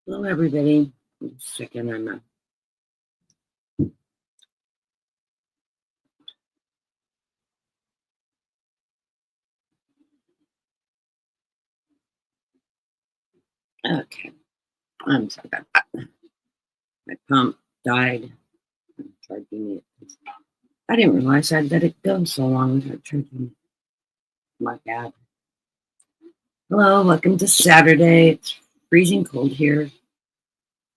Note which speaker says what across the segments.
Speaker 1: Hello, everybody. Just checking on Okay, I'm sorry about that. My pump died. I charging it. I didn't realize I'd let it go so long without charging it. My bad. Hello, welcome to Saturday. It's freezing cold here.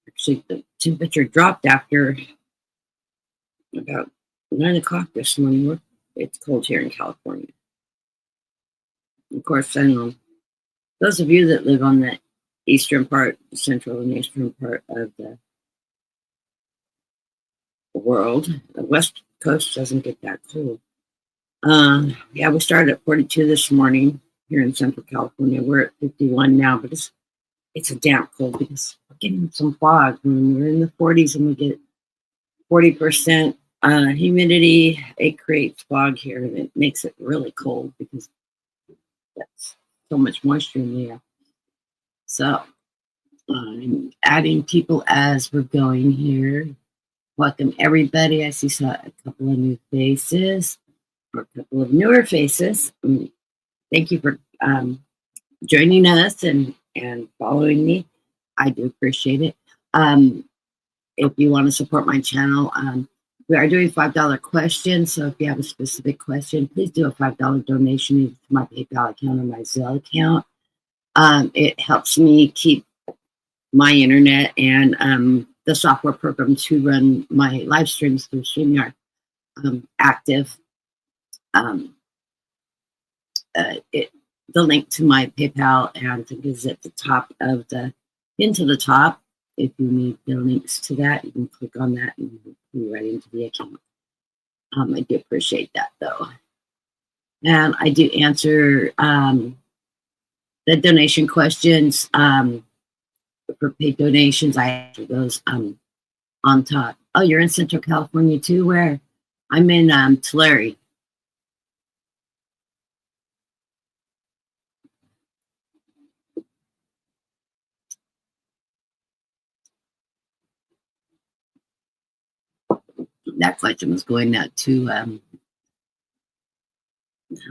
Speaker 1: Actually, the temperature dropped after about 9 o'clock this morning. It's cold here in California. Of course, I know those of you that live on the eastern part, central and eastern part of the world. The West Coast doesn't get that cold. Yeah, we started at 42 this morning here in Central California. We're at 51 now, but it's a damp cold because we're getting some fog. When we're in the 40s and we get 40% humidity, it creates fog here, and it makes it really cold because that's so much moisture in the air. So I'm adding people as we're going here. Welcome everybody. I see a couple of new faces. Or a couple of newer faces. Thank you for joining us and following me. I do appreciate it. If you want to support my channel, we are doing $5 questions. So if you have a specific question, please do a $5 donation to my PayPal account or my Zelle account. It helps me keep my internet and the software program to run my live streams through StreamYard active. The link to my PayPal and is at the top of the into the top. If you need the links to that, you can click on that and be right into the account. I do appreciate that though, and I do answer the donation questions for paid donations. I answer those on top. Oh, you're in Central California too? Where? I'm in Tulare. That question was going out to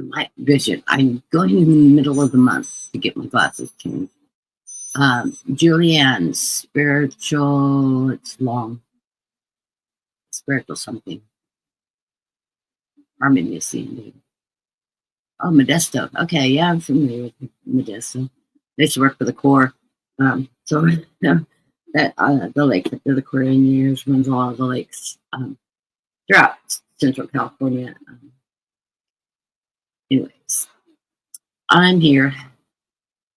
Speaker 1: my vision. I'm going in the middle of the month to get my glasses changed. Julianne, spiritual, it's long. Spiritual something. Harmony. Oh, Modesto. Okay, yeah, I'm familiar with Modesto. I used to work for the Corps. So that the lake, the Corps Engineers runs all of the lakes throughout Central California. Anyways, I'm here.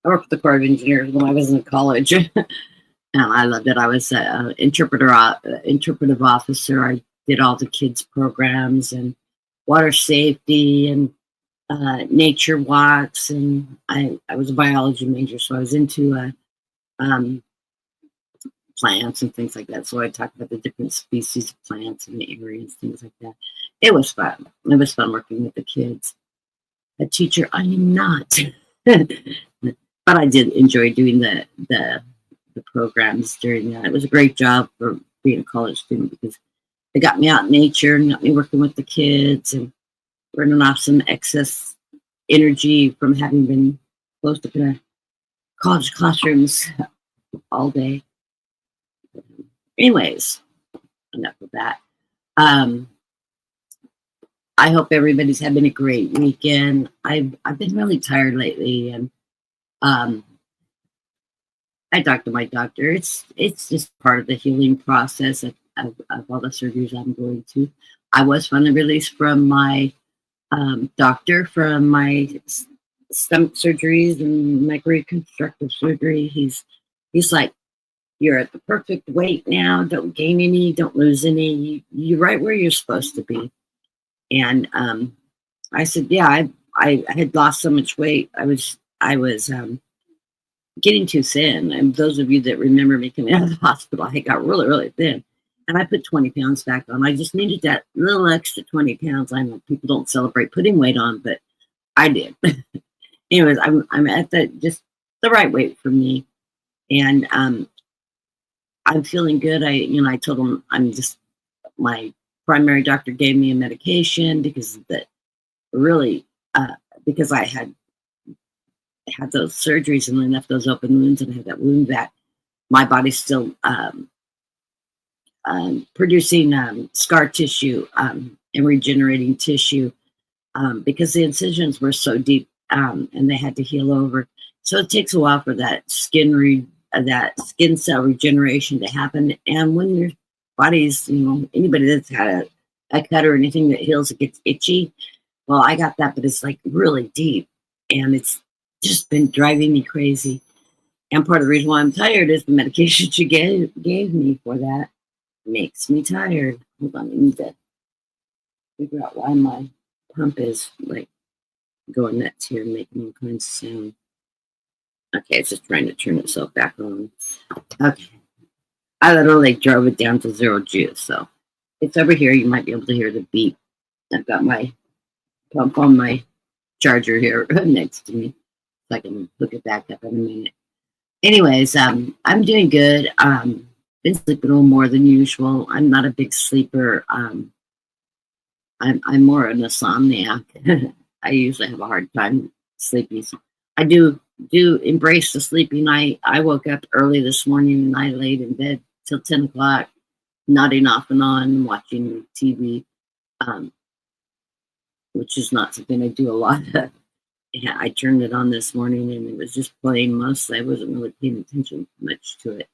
Speaker 1: I worked with the Corps of Engineers when I was in college. And I loved it. I was an interpretive officer. I did all the kids' programs and water safety and nature walks. And I was a biology major, so I was into plants and things like that. So I talked about the different species of plants in the areas, things like that. It was fun. It was fun working with the kids. A teacher, I am not. But I did enjoy doing the programs during that. It was a great job for being a college student because it got me out in nature and got me working with the kids and burning off some excess energy from having been closed up in a college classrooms all day. Anyways, enough of that. I hope everybody's having a great weekend. I've been really tired lately, and I talked to my doctor. It's just part of the healing process of all the surgeries I'm going to. I was finally released from my doctor from my stomach surgeries and my reconstructive surgery. He's like, you're at the perfect weight now. Don't gain any, don't lose any. You're right where you're supposed to be. And I said, yeah, I had lost so much weight. I was getting too thin. And those of you that remember me coming out of the hospital, I got really, really thin. And I put 20 pounds back on. I just needed that little extra 20 pounds. I know people don't celebrate putting weight on, but I did. Anyways, I'm at just the right weight for me. And I'm feeling good. I told him my primary doctor gave me a medication because that really, because I had those surgeries and then left those open wounds and I had that wound that my body's still producing scar tissue and regenerating tissue because the incisions were so deep and they had to heal over. So it takes a while for that skin cell regeneration to happen. And when your body's, anybody that's had a cut or anything that heals, it gets itchy. Well, I got that, but it's like really deep, and it's just been driving me crazy. And part of the reason why I'm tired is the medication she gave me for that makes me tired. Hold on, I need to figure out why my pump is like going nuts here and making all kinds of sound. Okay, it's just trying to turn itself back on. Okay. I literally drove it down to 0 juice, so it's over here. You might be able to hear the beep. I've got my pump on my charger here next to me. So I can hook it back up in a minute. Anyways, I'm doing good. Been sleeping a little more than usual. I'm not a big sleeper. I'm more an insomniac. I usually have a hard time sleeping. So I do embrace the sleepy night. I woke up early this morning and I laid in bed till 10 o'clock, nodding off and on, watching TV, which is not something I do a lot of. Yeah, I turned it on this morning and it was just playing mostly. I wasn't really paying attention much to it.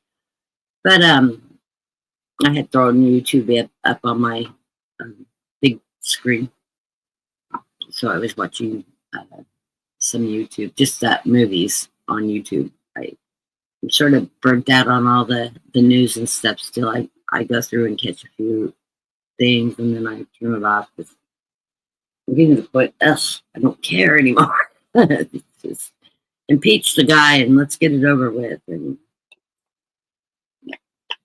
Speaker 1: But I had thrown YouTube up on my big screen. So I was watching some YouTube, just movies on YouTube. I'm sort of burnt out on all the news and stuff still. I go through and catch a few things and then I turn it off. I'm getting to the point, I don't care anymore. Just impeach the guy and let's get it over with and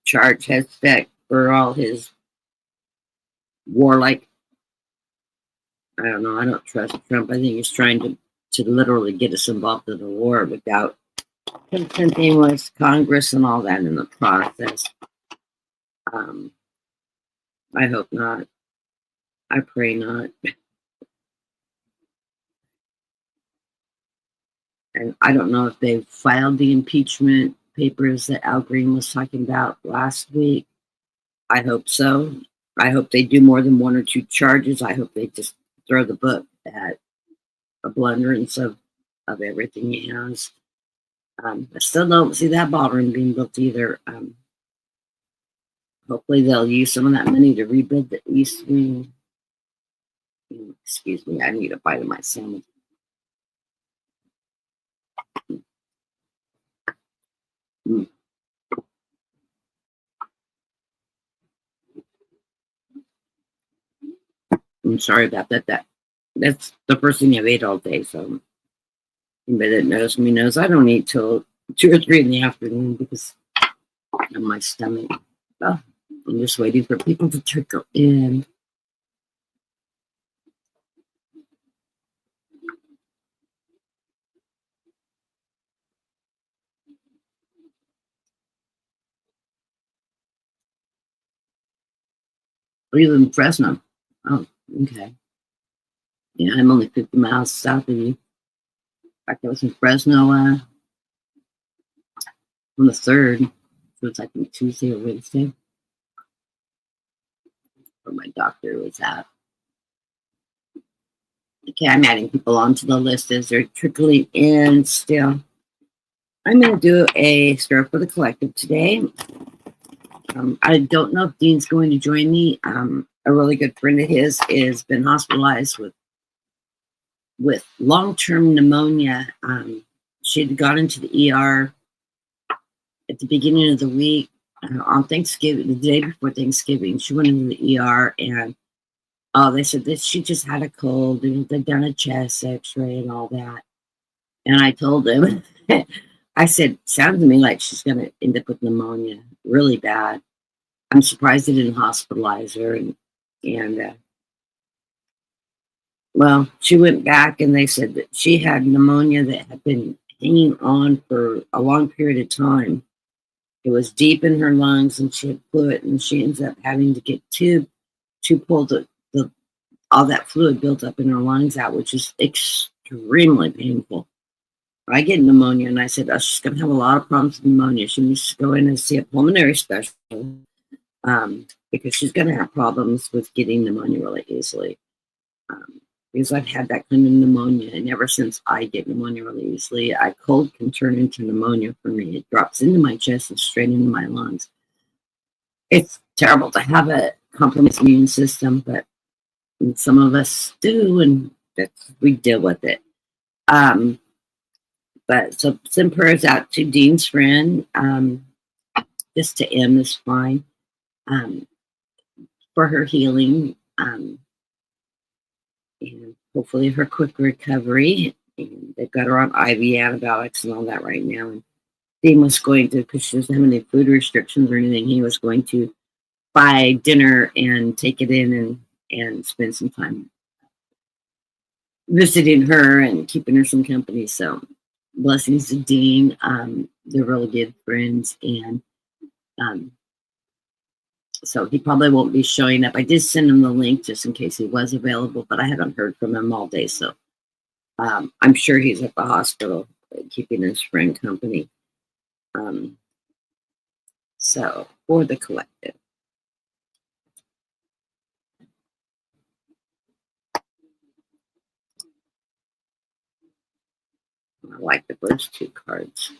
Speaker 1: charge Hespec for all his warlike. I don't know. I don't trust Trump. I think he's trying to literally get us involved in a war without consenting with Congress and all that in the process. I hope not. I pray not. And I don't know if they've filed the impeachment papers that Al Green was talking about last week. I hope so. I hope they do more than 1 or 2 charges. I hope they just throw the book at a blunderance of everything he has. I still don't see that ballroom being built either. Hopefully they'll use some of that money to rebuild the East Wing. Excuse me, I need a bite of my sandwich. I'm sorry about that. That's the first thing I've ate all day. So anybody that knows me knows I don't eat till 2 or 3 in the afternoon because of my stomach. Oh, I'm just waiting for people to trickle in. We live in Fresno. Oh, okay. Yeah, I'm only 50 miles south of you. In fact, I was in Fresno on the 3rd. So it's like Tuesday or Wednesday. Where my doctor was at. Okay, I'm adding people onto the list as they're trickling in still. I'm going to do a Stir for the Collective today. I don't know if Dean's going to join me. A really good friend of his has been hospitalized with long-term pneumonia. She had gone into the ER at the beginning of the week on Thanksgiving, the day before Thanksgiving. She went into the ER and they said that she just had a cold and they'd done a chest x-ray and all that. And I told him, I said, sounds to me like she's going to end up with pneumonia really bad. I'm surprised they didn't hospitalize her. And well, she went back and they said that she had pneumonia that had been hanging on for a long period of time. It was deep in her lungs, and she had fluid, and she ends up having to get tubed to pull the all that fluid built up in her lungs out, which is extremely painful. I get pneumonia, and I said, oh, she's going to have a lot of problems with pneumonia. She needs to go in and see a pulmonary specialist because she's going to have problems with getting pneumonia really easily. Because I've had that kind of pneumonia, and ever since I get pneumonia really easily, a cold can turn into pneumonia for me. It drops into my chest and straight into my lungs. It's terrible to have a compromised immune system, but some of us do, and we deal with it. But so send prayers out to Dean's friend, just to M is fine, for her healing, and hopefully her quick recovery. And they've got her on IV antibiotics and all that right now. And Dean was going to, because she doesn't have any food restrictions or anything, he was going to buy dinner and take it in and spend some time visiting her and keeping her some company. So blessings to Dean. They're really good friends, and so he probably won't be showing up. I did send him the link just in case he was available, but I haven't heard from him all day, so I'm sure he's at the hospital keeping his friend company. So for the collective. I like the first two cards.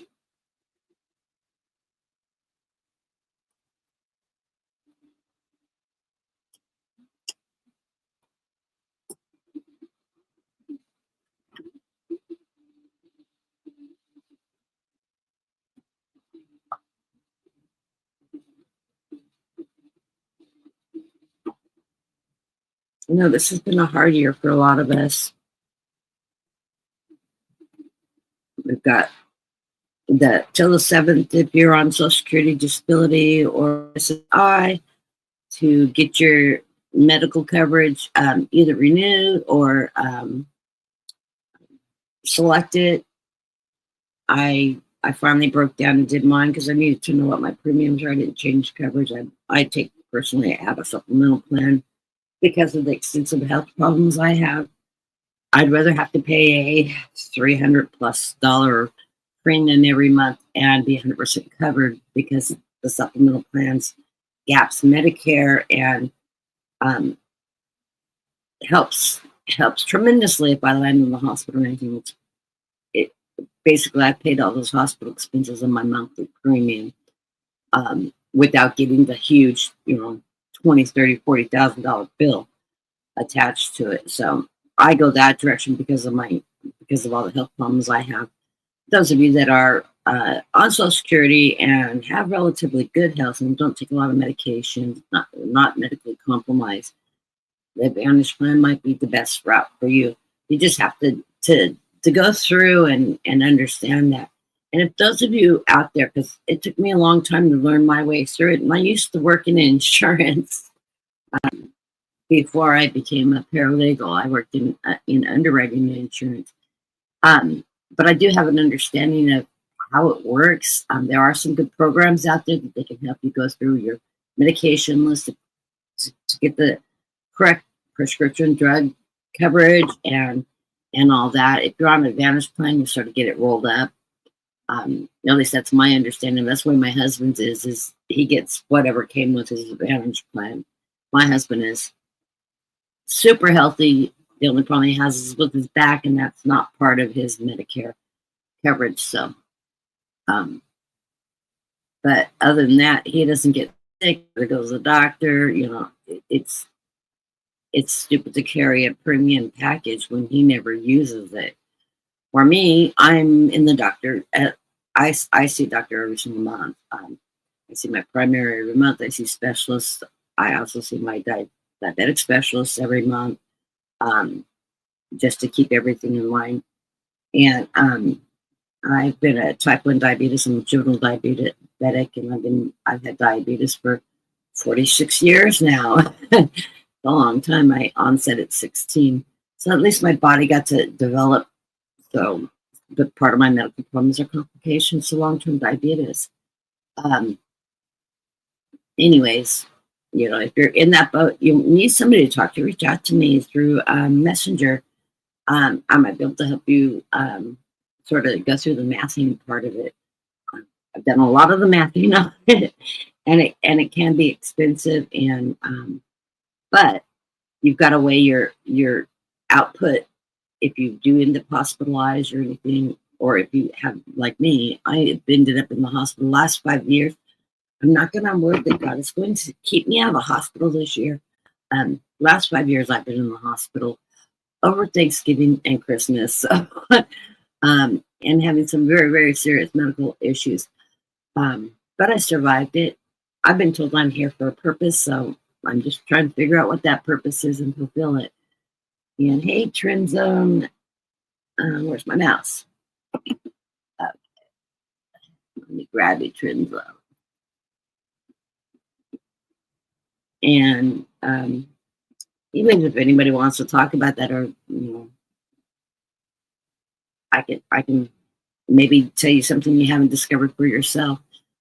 Speaker 1: You know, this has been a hard year for a lot of us. We've got till the 7th if you're on Social Security disability or SSI to get your medical coverage either renewed or selected. I finally broke down and did mine because I needed to know what my premiums are. I didn't change coverage. I take personally, I have a supplemental plan because of the extensive health problems I have. I'd rather have to pay a $300+ premium every month and be 100% covered because the supplemental plans gaps Medicare and helps tremendously if I land in the hospital or anything. Basically, I paid all those hospital expenses in my monthly premium without getting the huge, $20,000, $30,000, $40,000 bill attached to it. So I go that direction because of all the health problems I have. Those of you that are on Social Security and have relatively good health and don't take a lot of medication, not medically compromised, the Advantage Plan might be the best route for you. You just have to go through and understand that. And if those of you out there, because it took me a long time to learn my way through it, and I used to work in insurance before I became a paralegal. I worked in underwriting insurance. But I do have an understanding of how it works. There are some good programs out there that they can help you go through your medication list to get the correct prescription drug coverage and all that. If you're on an Advantage Plan, you sort of get it rolled up. At least that's my understanding. That's why my husband's is he gets whatever came with his Advantage Plan. My husband is super healthy. The only problem he has is with his back, and that's not part of his Medicare coverage. So, but other than that, he doesn't get sick or goes to the doctor. It's stupid to carry a premium package when he never uses it. For me, I'm in the doctor. I see a doctor every single month. I see my primary every month. I see specialists. I also see my diabetic specialist every month, just to keep everything in line. And I've been a type 1 diabetes and juvenile diabetic, and I've had diabetes for 46 years now. A long time. I onset at 16. So at least my body got to develop. So, but part of my medical problems are complications to long-term diabetes. Um, anyways, if you're in that boat, you need somebody to talk to, reach out to me through Messenger. I might be able to help you sort of go through the mathing part of it. I've done a lot of the mathing on it, and it can be expensive, and but you've got to weigh your output if you do end up hospitalized or anything, or if you have, like me, I ended up in the hospital the last 5 years. I'm knocking on wood that God is going to keep me out of the hospital this year. Last 5 years I've been in the hospital over Thanksgiving and Christmas, so, and having some very, very serious medical issues. But I survived it. I've been told I'm here for a purpose, so I'm just trying to figure out what that purpose is and fulfill it. And hey, Trend Zone, where's my mouse? Let me grab it, Trend Zone. And even if anybody wants to talk about that, or I can maybe tell you something you haven't discovered for yourself.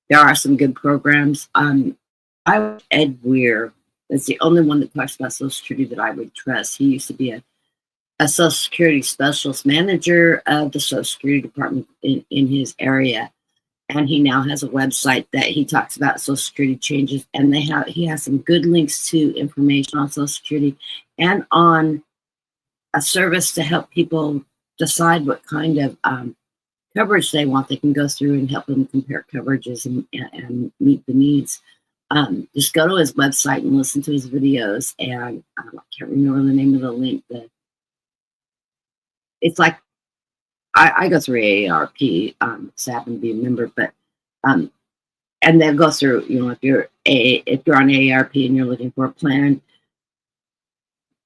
Speaker 1: There are some good programs. Ed Weir. That's the only one that talks about Social Security that I would trust. He used to be a Social Security specialist manager of the Social Security Department in his area. And he now has a website that he talks about Social Security changes. And he has some good links to information on Social Security and on a service to help people decide what kind of coverage they want. They can go through and help them compare coverages and meet the needs. Just go to his website and listen to his videos. And I can't remember the name of the link. It's like I go through AARP, so I happen to be a member, but and they'll go through, if you're on AARP and you're looking for a plan,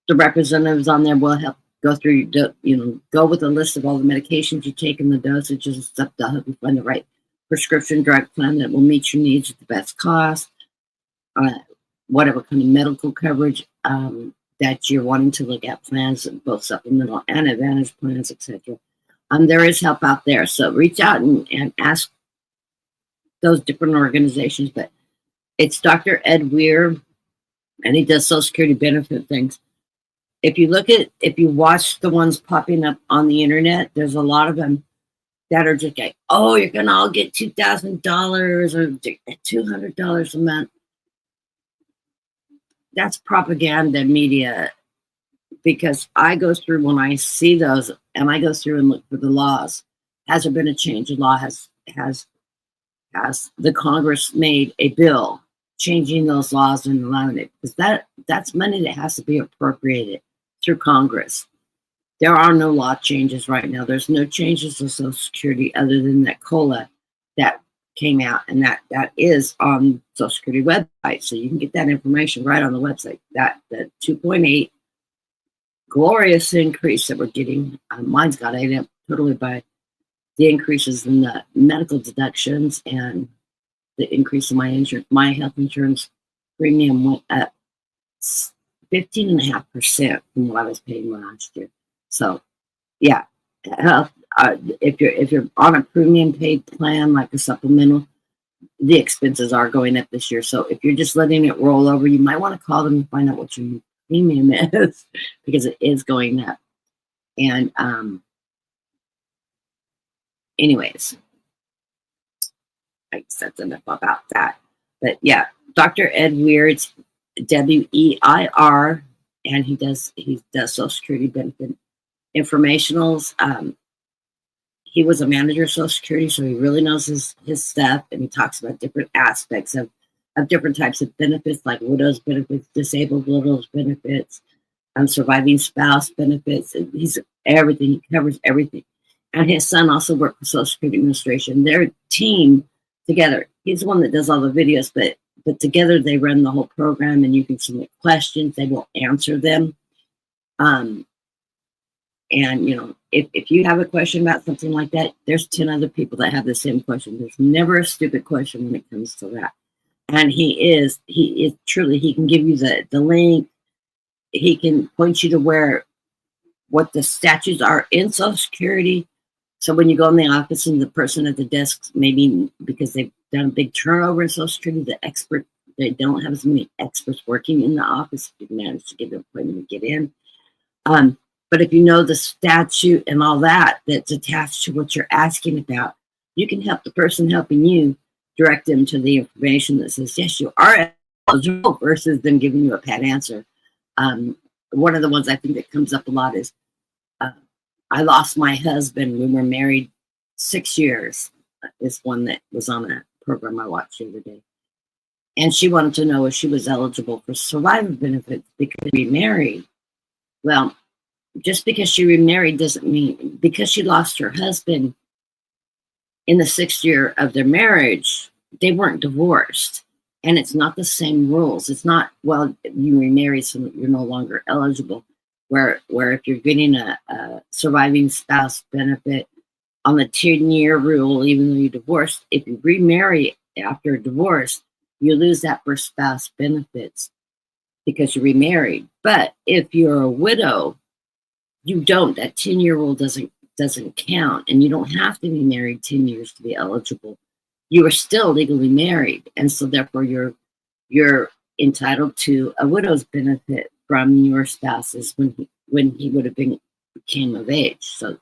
Speaker 1: the representatives on there will help go through, go with a list of all the medications you take and the dosages and stuff to help you find the right prescription drug plan that will meet your needs at the best cost, whatever kind of medical coverage that you're wanting to look at, plans, both supplemental and advantage plans, etc. There is help out there. So reach out and ask those different organizations. But it's Dr. Ed Weir, and he does Social Security benefit things. If you watch the ones popping up on the internet, there's a lot of them that are just like, oh, you're going to all get $2,000 or $200 a month. That's propaganda media, because I go through, when I see those, and I go through and look for the laws. Has there been a change in law? Has the Congress made a bill changing those laws and allowing it? Because that's money that has to be appropriated through Congress. There are no law changes right now. There's no changes to Social Security other than that COLA that came out, and that is on Social Security website. So you can get that information right on the website. That the 2.8 glorious increase that we're getting. Mine's got ate up totally by the increases in the medical deductions and the increase in my insurance. My health insurance premium went up 15.5% from what I was paying last year. So, yeah, if you're on a premium paid plan like a supplemental, the expenses are going up this year. So if you're just letting it roll over, you might want to call them and find out what your premium is, because it is going up. And anyways, I said enough about that. But yeah, Dr. Ed Weir, it's WEIR, and he does Social Security benefit informationals. He was a manager of Social Security, so he really knows his stuff, and he talks about different aspects of different types of benefits, like widow's benefits, disabled widows benefits, surviving spouse benefits. He's everything. He covers everything. And his son also worked for Social Security Administration. Their team together. He's the one that does all the videos, but together they run the whole program, and you can submit questions. They will answer them. And, if you have a question about something like that, there's 10 other people that have the same question. There's never a stupid question when it comes to that. And he is truly, he can give you the link. He can point you to what the statutes are in Social Security. So when you go in the office and the person at the desk, maybe because they've done a big turnover in Social Security. They don't have as many experts working in the office. If you manage to get an appointment to get in. But if you know the statute and all that that's attached to what you're asking about, you can help the person helping you direct them to the information that says, yes, you are eligible, versus them giving you a pat answer. One of the ones I think that comes up a lot is, I lost my husband. We were married 6 years. Is one that was on a program I watched the other day. And she wanted to know if she was eligible for survivor benefits because we married. Well, just because she remarried doesn't mean, because she lost her husband in the 6th year of their marriage, they weren't divorced. And it's not the same rules. It's not, well, you remarried, so you're no longer eligible. Where if you're getting a surviving spouse benefit on the 10-year rule, even though you divorced, if you remarry after a divorce, you lose that for spouse benefits because you remarried. But if you're a widow, you don't. That 10-year rule doesn't count, and you don't have to be married 10 years to be eligible. You are still legally married, and so therefore you're entitled to a widow's benefit from your spouses when he would have became of age. So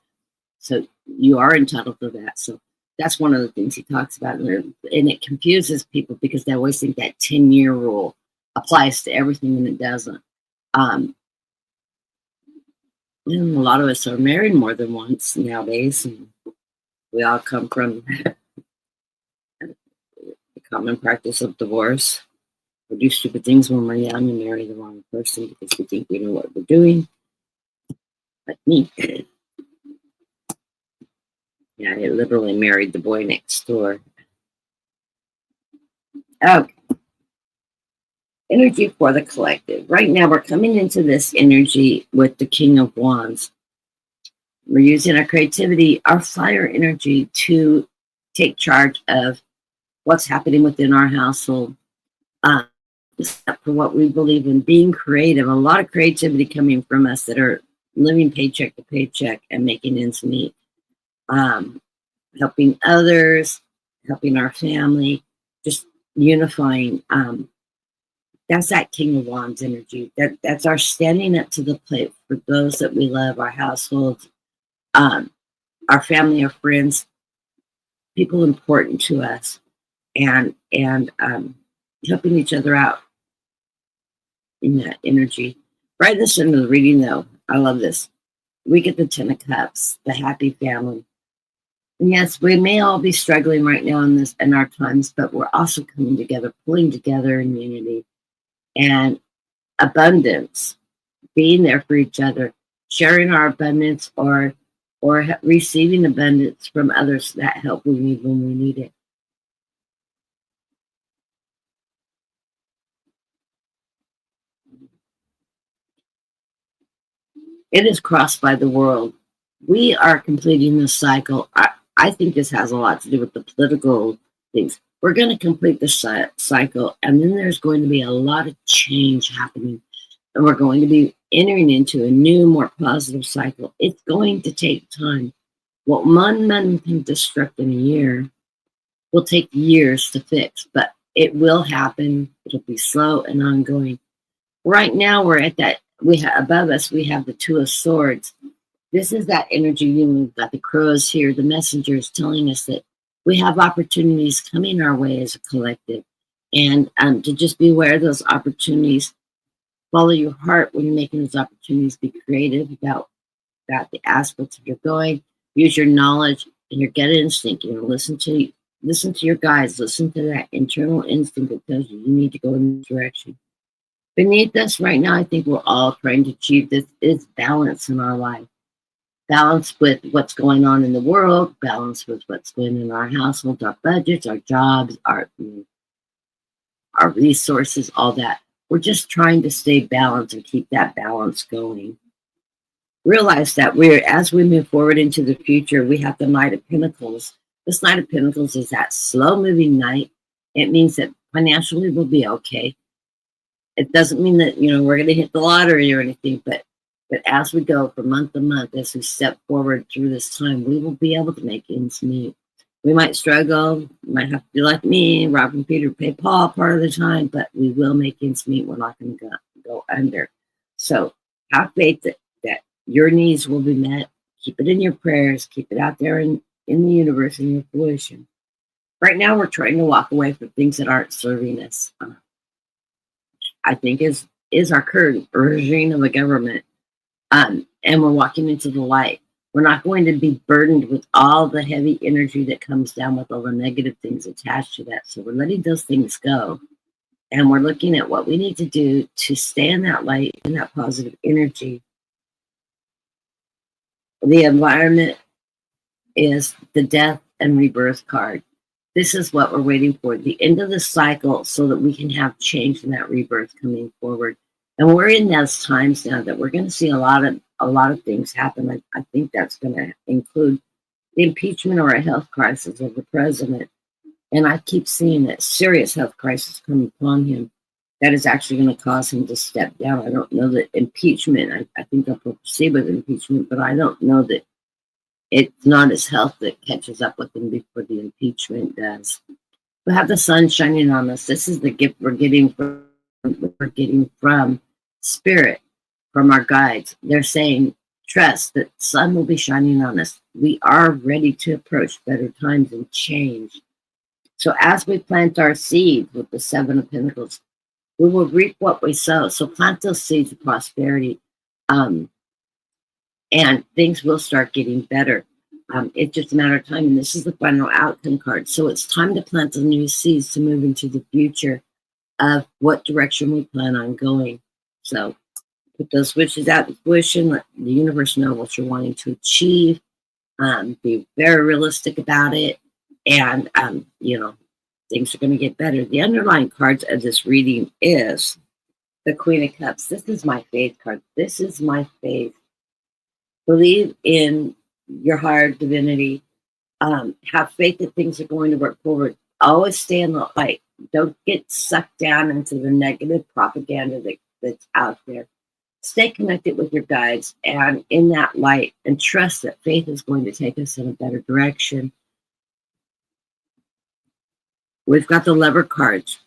Speaker 1: you are entitled to that. So that's one of the things he talks about, and it confuses people because they always think that 10-year rule applies to everything, and it doesn't. And a lot of us are married more than once nowadays, and we all come from the common practice of divorce. We do stupid things when we're young and marry the wrong person because we think we know what we're doing. Like me. Yeah, I literally married the boy next door. Okay. Energy for the collective. Right now, we're coming into this energy with the King of Wands. We're using our creativity, our fire energy, to take charge of what's happening within our household. For what we believe in, being creative. A lot of creativity coming from us that are living paycheck to paycheck and making ends meet. Helping others, helping our family, just unifying. That's that King of Wands energy. That's our standing up to the plate for those that we love, our households, our family, our friends, people important to us, and helping each other out in that energy. Right in the center of the reading, though, I love this. We get the 10 of Cups, the happy family. And yes, we may all be struggling right now in our times, but we're also coming together, pulling together in unity and abundance, being there for each other, sharing our abundance or receiving abundance from others, that help we need when we need it. It is crossed by the world. We are completing this cycle. I think this has a lot to do with the political things. We're going to complete this cycle, and then there's going to be a lot of change happening, and we're going to be entering into a new, more positive cycle. It's going to take time. What one month can destruct in a year will take years to fix, but it will happen. It'll be slow and ongoing. Right now, we're at that. Above us, we have the Two of Swords. This is that energy. We've got the crows here, the messengers telling us that we have opportunities coming our way as a collective, and to just be aware of those opportunities. Follow your heart when you're making those opportunities. Be creative about the aspects of your going. Use your knowledge and your gut instinct. Listen to your guides. Listen to that internal instinct that tells you need to go in this direction. Beneath us right now, I think we're all trying to achieve this is balance in our life. Balance with what's going on in the world, balance with what's going on in our household, our budgets, our jobs, our resources, all that. We're just trying to stay balanced and keep that balance going. Realize that as we move forward into the future, we have the Knight of Pentacles. This Knight of Pentacles is that slow-moving knight. It means that financially we'll be okay. It doesn't mean that, we're going to hit the lottery or anything, but as we go from month to month, as we step forward through this time, we will be able to make ends meet. We might struggle, might have to be like me, robbing Peter to pay Paul part of the time, but we will make ends meet. We're not going to go under. So have faith that your needs will be met. Keep it in your prayers. Keep it out there in the universe, in your fruition. Right now, we're trying to walk away from things that aren't serving us. I think is our current regime of a government, and we're walking into the light. We're not going to be burdened with all the heavy energy that comes down with all the negative things attached to that. So we're letting those things go, and we're looking at what we need to do to stay in that light and that positive energy. The environment is the death and rebirth card. This is what we're waiting for, the end of the cycle, so that we can have change in that rebirth coming forward. And we're in those times now that we're going to see a lot of things happen. I think that's going to include the impeachment or a health crisis of the president. And I keep seeing that serious health crisis come upon him that is actually going to cause him to step down. I don't know that impeachment, I think they'll proceed with impeachment, but I don't know that it's not his health that catches up with him before the impeachment does. We have the sun shining on us. This is the gift we're getting from spirit, from our guides. They're saying, trust that the sun will be shining on us. We are ready to approach better times and change. So as we plant our seeds with the Seven of Pentacles, we will reap what we sow. So plant those seeds of prosperity. And things will start getting better. It's just a matter of time, and this is the final outcome card. So it's time to plant the new seeds to move into the future of what direction we plan on going. So put those wishes out in fruition, let the universe know what you're wanting to achieve, be very realistic about it, and, things are going to get better. The underlying cards of this reading is the Queen of Cups. This is my faith card. This is my faith. Believe in your higher divinity. Have faith that things are going to work forward. Always stay in the light. Don't get sucked down into the negative propaganda that's out there. Stay connected with your guides and in that light, and trust that faith is going to take us in a better direction. We've got the Lover cards.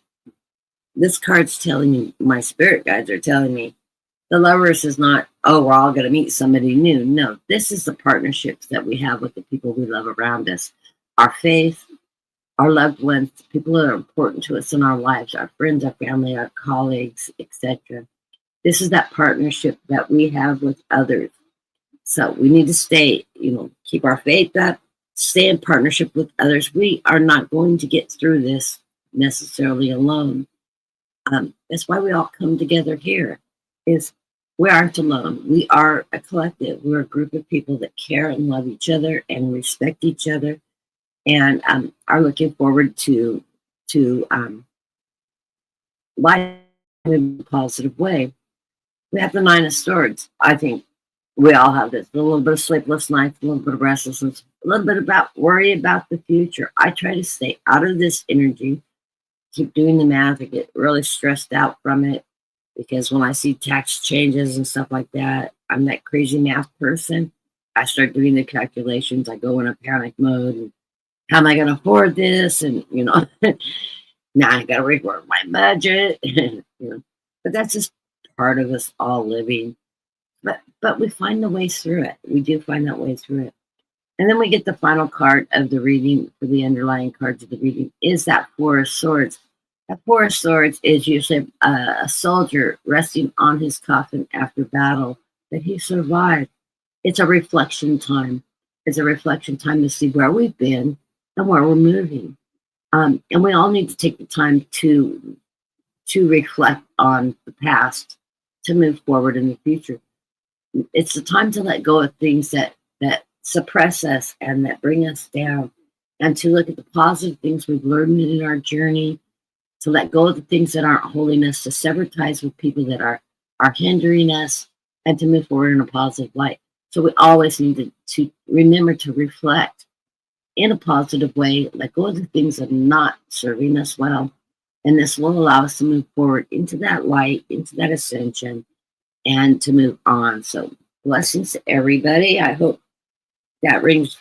Speaker 1: This card's telling me, my spirit guides are telling me, the Lovers is not, oh, we're all going to meet somebody new. No, this is the partnerships that we have with the people we love around us. Our faith, our loved ones, people that are important to us in our lives, our friends, our family, our colleagues, etc. This is that partnership that we have with others. So we need to stay, keep our faith up, stay in partnership with others. We are not going to get through this necessarily alone. That's why we all come together here, is we aren't alone. We are a collective. We're a group of people that care and love each other and respect each other, and are looking forward to life in a positive way. We have the Nine of Swords. I think we all have this. A little bit of sleepless nights, a little bit of restlessness, a little bit about worry about the future. I try to stay out of this energy, keep doing the math. I get really stressed out from it, because when I see tax changes and stuff like that, I'm that crazy math person. I start doing the calculations. I go in a panic mode. And how am I going to afford this? And, now I got to rework my budget. But that's just part of us all living. But we find the way through it. We do find that way through it. And then we get the final card of the reading, for the underlying cards of the reading, is that Four of Swords. That Four of Swords is usually a soldier resting on his coffin after battle, that he survived. It's a reflection time. It's a reflection time to see where we've been and where we're moving. And we all need to take the time to reflect on the past, to move forward in the future. It's the time to let go of things that suppress us and that bring us down, and to look at the positive things we've learned in our journey, to let go of the things that aren't holding us, to sever ties with people that are hindering us, and to move forward in a positive light. So we always need to remember to reflect in a positive way, let go of the things that are not serving us well, and this will allow us to move forward into that light, into that ascension, and to move on. So blessings to everybody. I hope that rings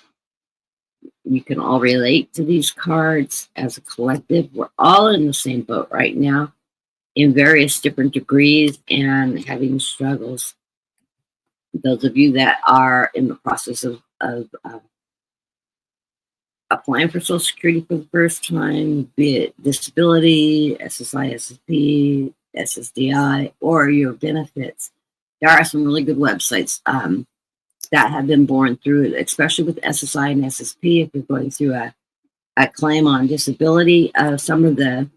Speaker 1: You can all relate to these cards as a collective. We're all in the same boat right now in various different degrees and having struggles. Those of you that are in the process of applying for Social Security for the first time, be it disability, SSI, SSP, SSDI, or your benefits, there are some really good websites that have been born through it, especially with SSI and SSP. If you're going through a claim on disability, some of the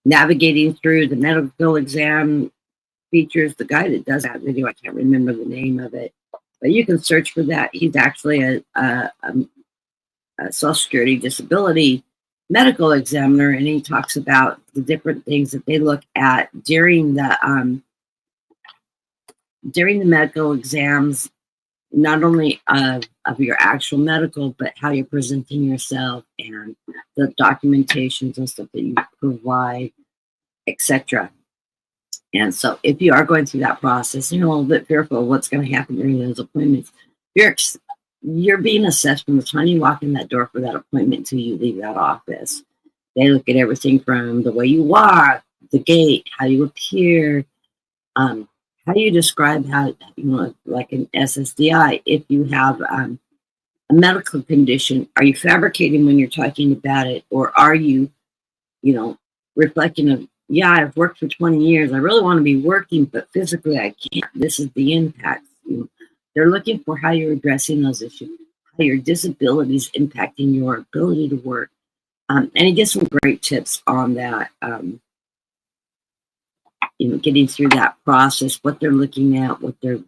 Speaker 1: navigating through the medical exam features, the guy that does that video, I can't remember the name of it, but you can search for that. He's actually a Social Security disability medical examiner, and he talks about the different things that they look at during the medical exams, not only of your actual medical, but how you're presenting yourself and the documentations and stuff that you provide, etc. And so if you are going through that process, you're a little bit fearful of what's going to happen during those appointments, you're being assessed from the time you walk in that door for that appointment until you leave that office. They look at everything from the way you walk, the gait, how you appear, how you describe how, like an SSDI, if you have a medical condition, are you fabricating when you're talking about it? Or are you, reflecting of, yeah, I've worked for 20 years. I really want to be working, but physically I can't. This is the impact. They're looking for how you're addressing those issues, how your disability is impacting your ability to work. And he gives some great tips on that, getting through that process, what they're looking at, what they're,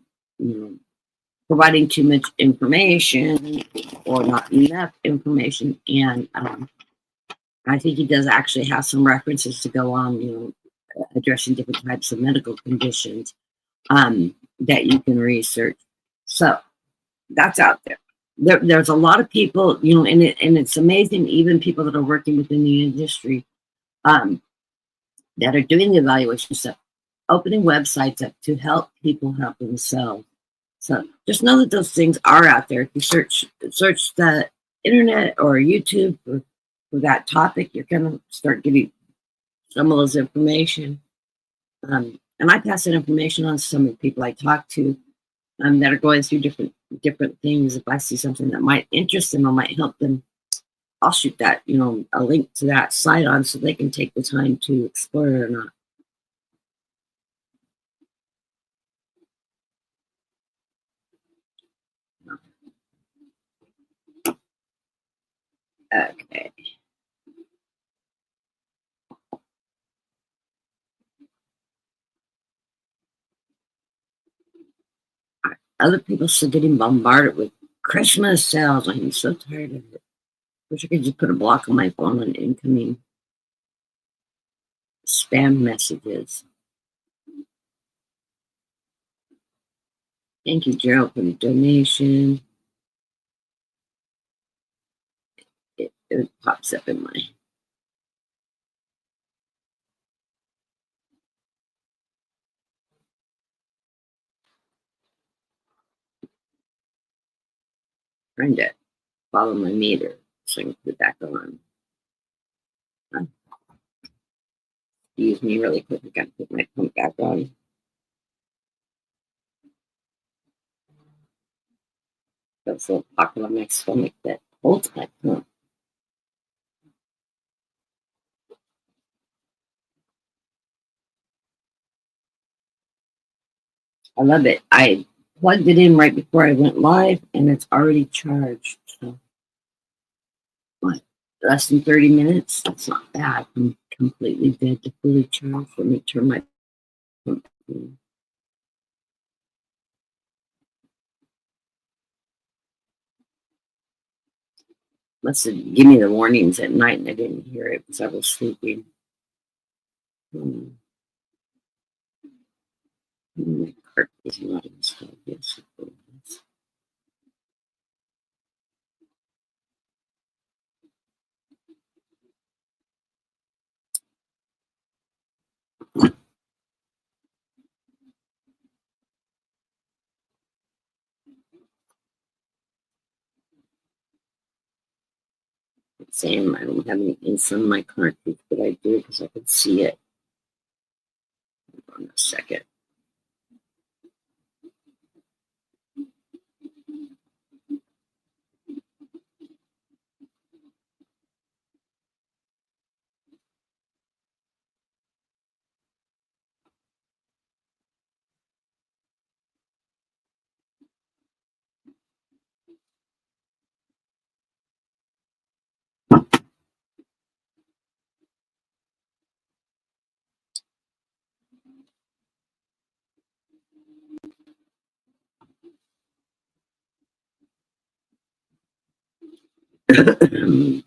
Speaker 1: providing too much information or not enough information. And I think he does actually have some references to go on, addressing different types of medical conditions that you can research. So that's out there. There's a lot of people, and it's amazing, even people that are working within the industry that are doing the evaluation stuff, opening websites up to help people help themselves. So just know that those things are out there. If you search the internet or YouTube for that topic, you're going to start getting some of those information. And I pass that information on to some of the people I talk to that are going through different things. If I see something that might interest them or might help them, I'll shoot that, a link to that site on so they can take the time to explore it or not. Okay. Other people still getting bombarded with Christmas sales. I'm so tired of it. Wish I could just put a block on my phone on incoming spam messages. Thank you, Gerald, for the donation. It pops up in my. Trying to follow my meter so I can put it back on. Excuse me really quick. I gotta put my phone back on. That's a little pocket on my stomach that holds my phone. I love it. I plugged it in right before I went live, and it's already charged. So, what? Less than 30 minutes? That's not bad. I'm completely dead to fully charged. Let me turn my phone on. Must have given me the warnings at night, and I didn't hear it because I was sleeping. My card is not installed. Yes, it is. Same. I don't have any insulin in my cartridge, but I do because I can see it. Hold on a second.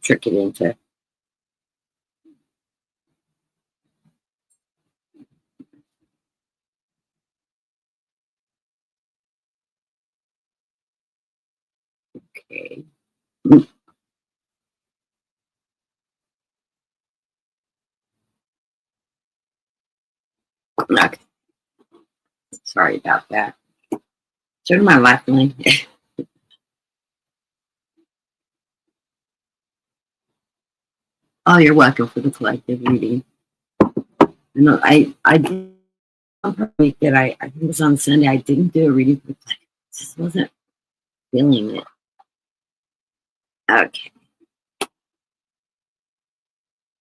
Speaker 1: Trick it into. Okay. Okay. Sorry about that. Turn my left lane. Oh, you're welcome for the collective reading. No, I did one week that I think it was on Sunday. I didn't do a reading for the collective. Just wasn't feeling it. Okay.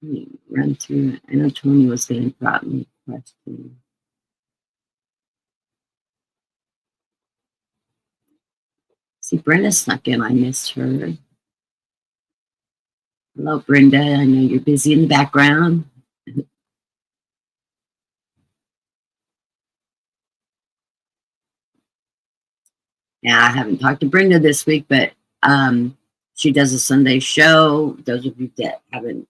Speaker 1: Let me run through it. I know Tony was going to drop me a question. See, Brenda snuck in. I missed her. Hello, Brenda. I know you're busy in the background. Yeah, I haven't talked to Brenda this week, but she does a Sunday show. Those of you that haven't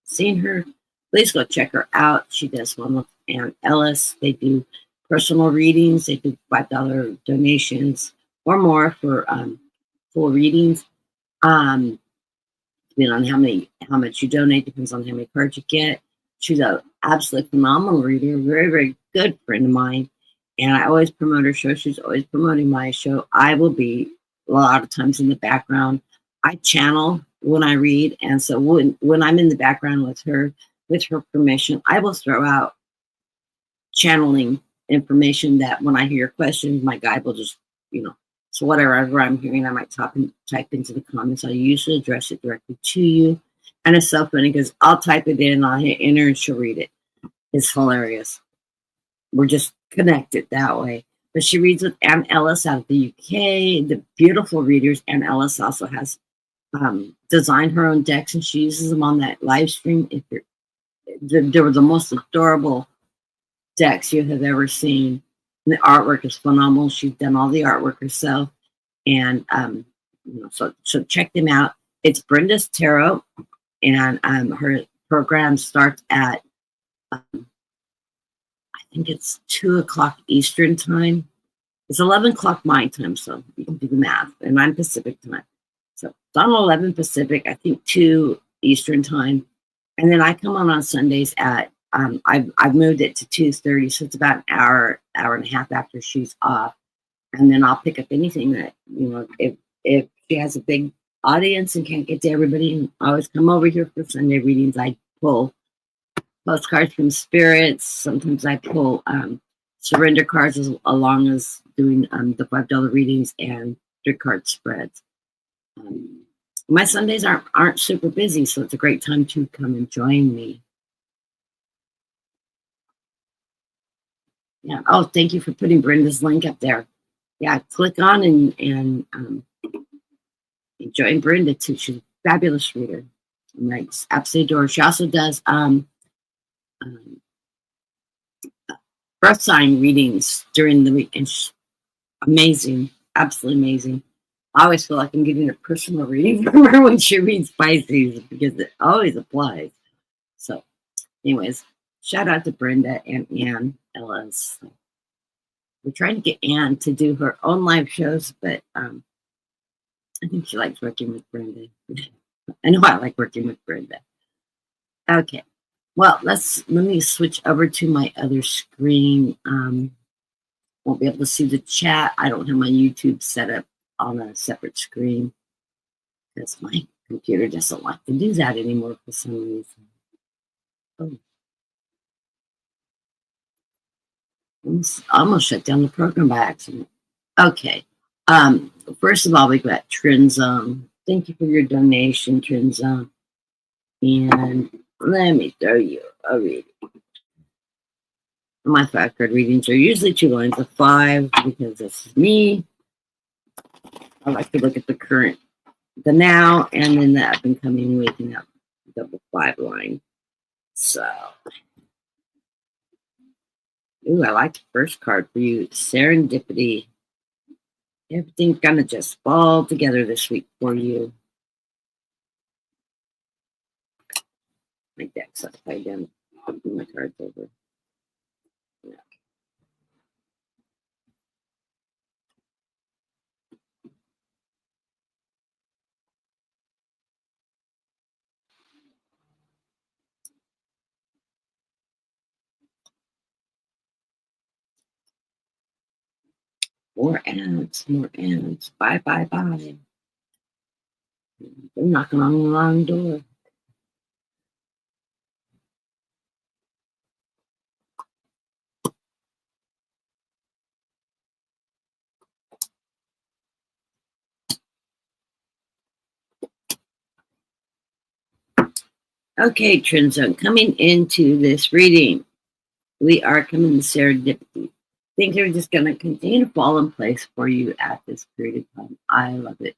Speaker 1: seen her, please go check her out. She does one with Ann Ellis. They do personal readings. They do $5 donations or more for full readings. Depending on how much you donate, depends on how many cards you get. She's an absolutely phenomenal reader, very, very good friend of mine. And I always promote her show. She's always promoting my show. I will be a lot of times in the background. I channel when I read. And so when I'm in the background with her permission, I will throw out channeling information that when I hear your questions, my guide will just, so whatever I'm hearing, I might type into the comments. I usually address it directly to you. And it's so funny because I'll type it in, I'll hit enter, and she'll read it. It's hilarious. We're just connected that way. But she reads with Ann Ellis out of the UK, the beautiful readers. Ann Ellis also has designed her own decks, and she uses them on that live stream. They were the most adorable decks you have ever seen. And the artwork is phenomenal. She's done all the artwork herself. And so check them out. It's Brenda's Tarot, and her program starts at I think it's 2:00 Eastern time. It's 11 o'clock my time, so you can do the math. And I'm Pacific time, so it's on 11 Pacific. I think 2 Eastern time, and then I come on Sundays at I've moved it to 2:30, so it's about an hour and a half after she's off, and then I'll pick up anything that if she has a big audience and can't get to everybody. I always come over here for Sunday readings. I pull postcards from spirits. Sometimes I pull surrender cards along as doing the $5 readings and 3-card spreads. My Sundays aren't super busy, so it's a great time to come and join me. Yeah. Oh, thank you for putting Brenda's link up there. Yeah, click on and join Brenda too. She's a fabulous reader. Right, absolutely adore. She also does birth sign readings during the week, and she's amazing, absolutely amazing. I always feel like I'm getting a personal reading from her when she reads Pisces because it always applies. So, anyways, shout out to Brenda and Ann Ellis. We're trying to get Ann to do her own live shows, but I think she likes working with Brenda. I know I like working with Brenda. Okay. Well, let me switch over to my other screen. Won't be able to see the chat. I don't have my YouTube set up on a separate screen. because my computer doesn't like to do that anymore for some reason. Oh, almost shut down the program by accident. Okay. First of all, we got Trinzone. Thank you for your donation, Trinzone. And let me throw you a reading. My 5-card readings are usually 2 lines of 5 because this is me. I like to look at the current, the now, and then the up and coming week and that double 5 line. So, ooh, I like the first card for you, Serendipity. Everything's gonna just fall together this week for you. My deck's upside down. Putting my cards over. Yeah. 4 ants, more ants. Bye, bye, bye. They're knocking on the wrong door. Okay, Trinzone, coming into this reading, we are coming to serendipity. Things are just going to continue to fall in place for you at this period of time. I love it.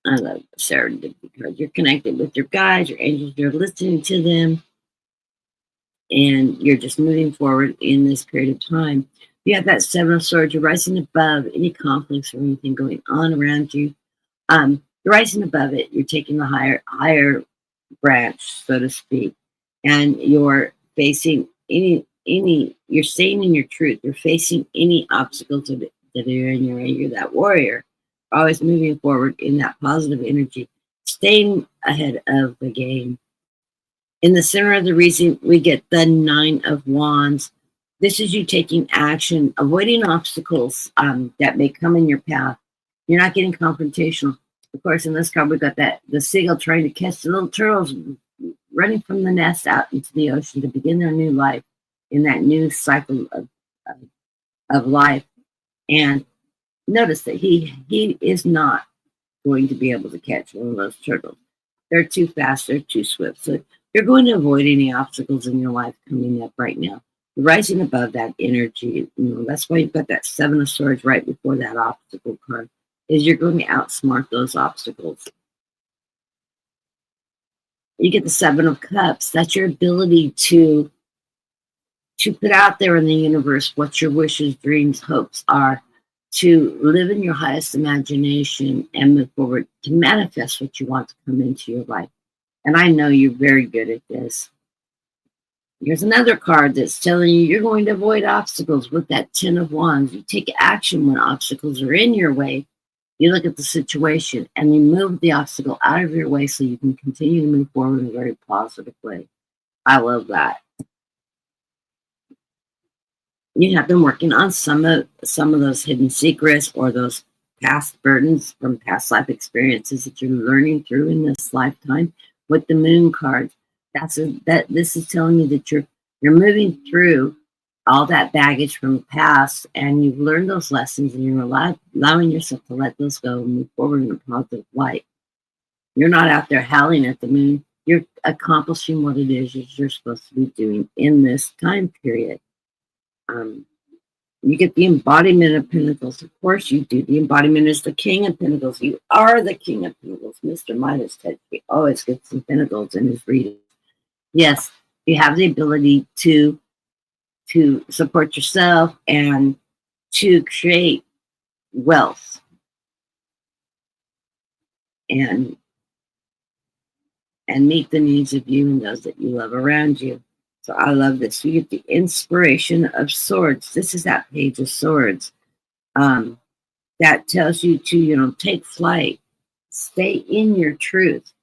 Speaker 1: I love the serendipity card. You're connected with your guides, your angels, you're listening to them, and you're just moving forward in this period of time. You have that 7 of Swords, you're rising above any conflicts or anything going on around you. You're rising above it, you're taking the higher branch, so to speak, and you're facing any you're staying in your truth, you're facing any obstacles that are in your way. You're that warrior, always moving forward in that positive energy, staying ahead of the game. In the center of the reason, we get the 9 of Wands. This is you taking action, avoiding obstacles that may come in your path. You're not getting confrontational. Of course, in this card, we've got the seagull trying to catch the little turtles running from the nest out into the ocean to begin their new life in that new cycle of life. And notice that he is not going to be able to catch one of those turtles. They're too fast, they're too swift. So you're going to avoid any obstacles in your life coming up right now. You're rising above that energy. That's why you've got that 7 of Swords right before that obstacle card, is you're going to outsmart those obstacles. You get the 7 of Cups. That's your ability to put out there in the universe what your wishes, dreams, hopes are, to live in your highest imagination and move forward to manifest what you want to come into your life. And I know you're very good at this. Here's another card that's telling you you're going to avoid obstacles with that 10 of Wands. You take action when obstacles are in your way. You look at the situation and you move the obstacle out of your way so you can continue to move forward in a very positive way. I love that. You have been working on some of those hidden secrets or those past burdens from past life experiences that you're learning through in this lifetime with the Moon card. This is telling you that you're moving through all that baggage from the past, and you've learned those lessons, and you're allowing yourself to let those go and move forward in a positive light. You're not out there howling at the moon. You're accomplishing what it is you're supposed to be doing in this time period. You get the embodiment of Pentacles. Of course you do. The embodiment is the King of Pentacles. You are the King of Pentacles. Mr. Midas touch. He always gets some Pentacles in his reading. Yes, you have the ability to support yourself and to create wealth and meet the needs of you and those that you love around you. So I love this. You get the inspiration of Swords. This is that Page of Swords. That tells you to, take flight, stay in your truth,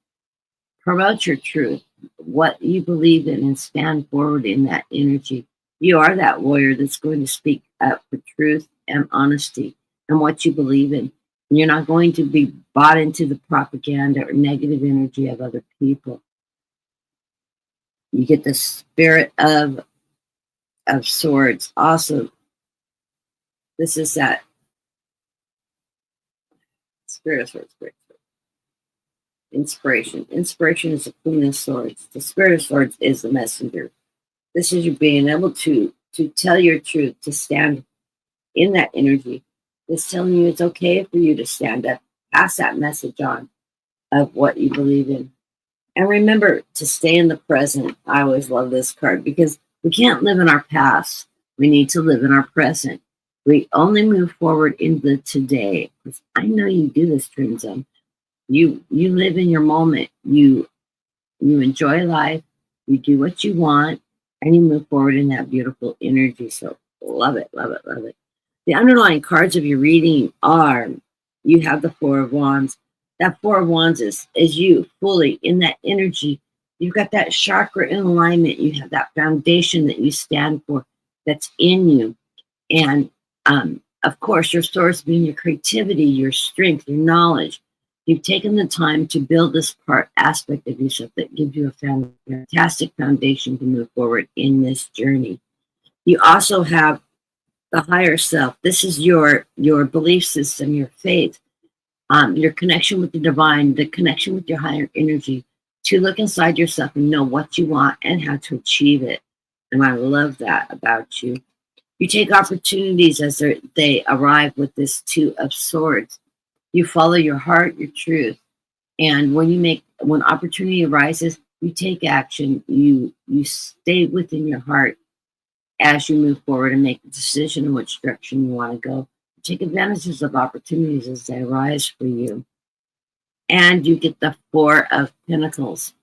Speaker 1: promote your truth, what you believe in, and stand forward in that energy. You are that warrior that's going to speak up for truth and honesty. and what you believe in. And you're not going to be bought into the propaganda or negative energy of other people. You get the spirit of swords. Also, this is that spirit of swords. Inspiration. Inspiration is the queen of swords. The spirit of swords is the messenger. This is you being able to tell your truth, to stand in that energy. It's telling you it's okay for you to stand up, pass that message on of what you believe in. And remember to stay in the present. I always love this card because we can't live in our past. We need to live in our present. We only move forward in the today. Because I know you do this, Twin Zone. You live in your moment. You enjoy life. You do what you want, and you move forward in that beautiful energy. So love it, love it, love it. The underlying cards of your reading are, you have the Four of Wands. That Four of Wands is you fully in that energy. You've got that chakra in alignment. You have that foundation that you stand for that's in you. And of course, your source being your creativity, your strength, your knowledge. You've taken the time to build this aspect of yourself that gives you a fantastic foundation to move forward in this journey. You also have the higher self. This is your belief system, your faith, your connection with the divine, the connection with your higher energy, to look inside yourself and know what you want and how to achieve it. And I love that about you. You take opportunities as they arrive with this Two of Swords. You follow your heart, your truth. And when opportunity arises, you take action. You stay within your heart as you move forward and make a decision in which direction you want to go. Take advantages of opportunities as they arise for you. And you get the Four of Pentacles.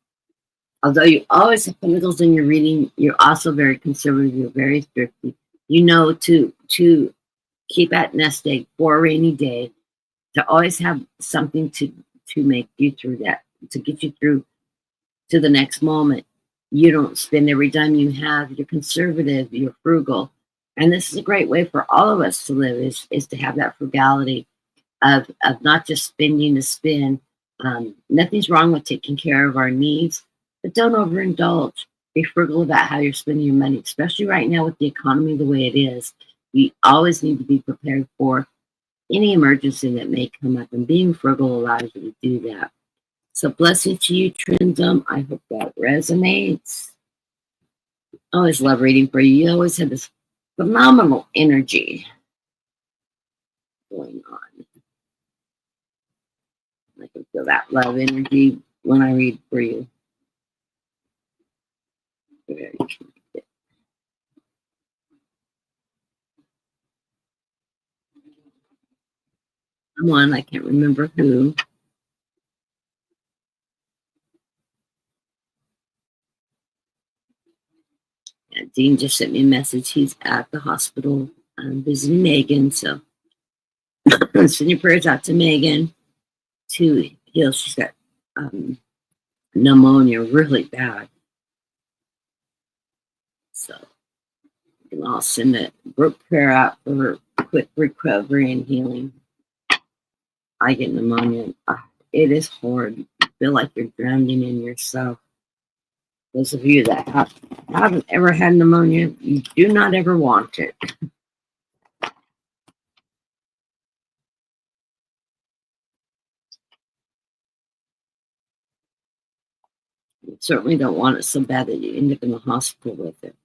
Speaker 1: Although you always have pentacles in your reading, you're also very conservative. You're very thrifty. You know to keep at nest egg for a rainy day, to always have something to make you through that, to get you through to the next moment. You don't spend every dime you have. You're conservative. You're frugal. And this is a great way for all of us to live, is to have that frugality of not just spending to spend. Nothing's wrong with taking care of our needs, but don't overindulge. Be frugal about how you're spending your money, especially right now with the economy the way it is. You always need to be prepared for any emergency that may come up, and being frugal allows you to do that. So blessings to you, Trindum. I hope that resonates. I always love reading for you. You always have this phenomenal energy going on. I can feel that love energy when I read for you. Very connected. Someone, I can't remember who. Yeah, Dean just sent me a message. He's at the hospital visiting Megan. So send your prayers out to Megan to heal. She's got pneumonia really bad. So you can all send a group prayer out for her quick recovery and healing. I get pneumonia. It is hard. You feel like you're drowning in yourself. Those of you that haven't ever had pneumonia, you do not ever want it. You certainly don't want it so bad that you end up in the hospital with it.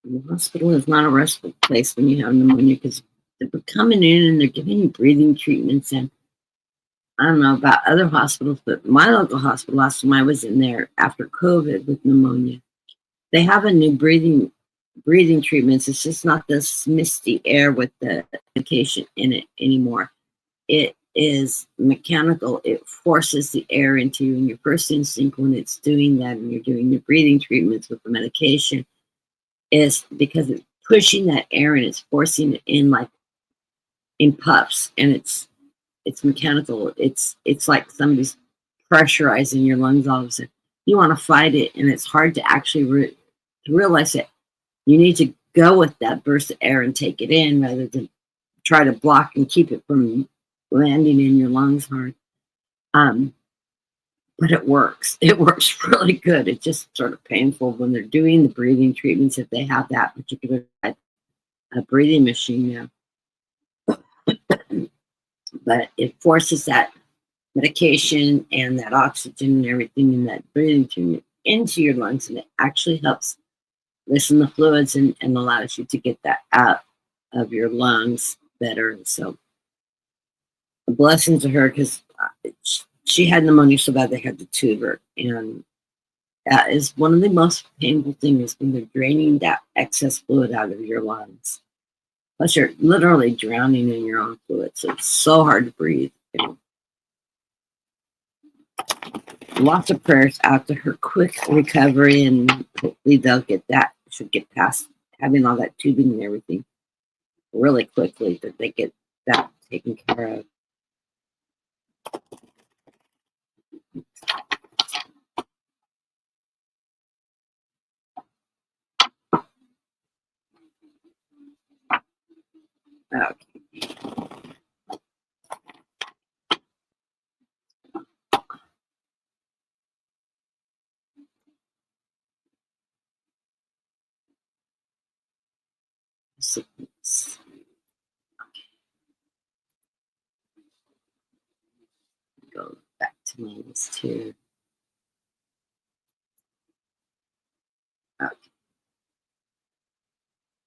Speaker 1: And the hospital is not a restful place when you have pneumonia, because they're coming in and they're giving you breathing treatments. And I don't know about other hospitals, but my local hospital, last time I was in there after COVID with pneumonia, they have a new breathing treatments. It's just not this misty air with the medication in it anymore. It is mechanical. It forces the air into you. And your first instinct when it's doing that, and you're doing your breathing treatments with the medication, is because it's pushing that air and it's forcing it in like in puffs, and it's mechanical. It's like somebody's pressurizing your lungs all of a sudden. You want to fight it, and it's hard to actually to realize that you need to go with that burst of air and take it in rather than try to block and keep it from landing in your lungs hard. But it works. It works really good. It's just sort of painful when they're doing the breathing treatments if they have that particular type of breathing machine now. But it forces that medication and that oxygen and everything in that breathing treatment into your lungs, and it actually helps loosen the fluids and allows you to get that out of your lungs better. And so a blessing to her, because she had pneumonia so bad they had to tube her, and that is one of the most painful things when they're draining that excess fluid out of your lungs. Plus, you're literally drowning in your own fluid, so it's so hard to breathe. Lots of prayers out to her quick recovery, and hopefully they'll get that. Should get past having all that tubing and everything really quickly, that they get that taken care of. Okay. Sickness. Go back to my list here. Okay.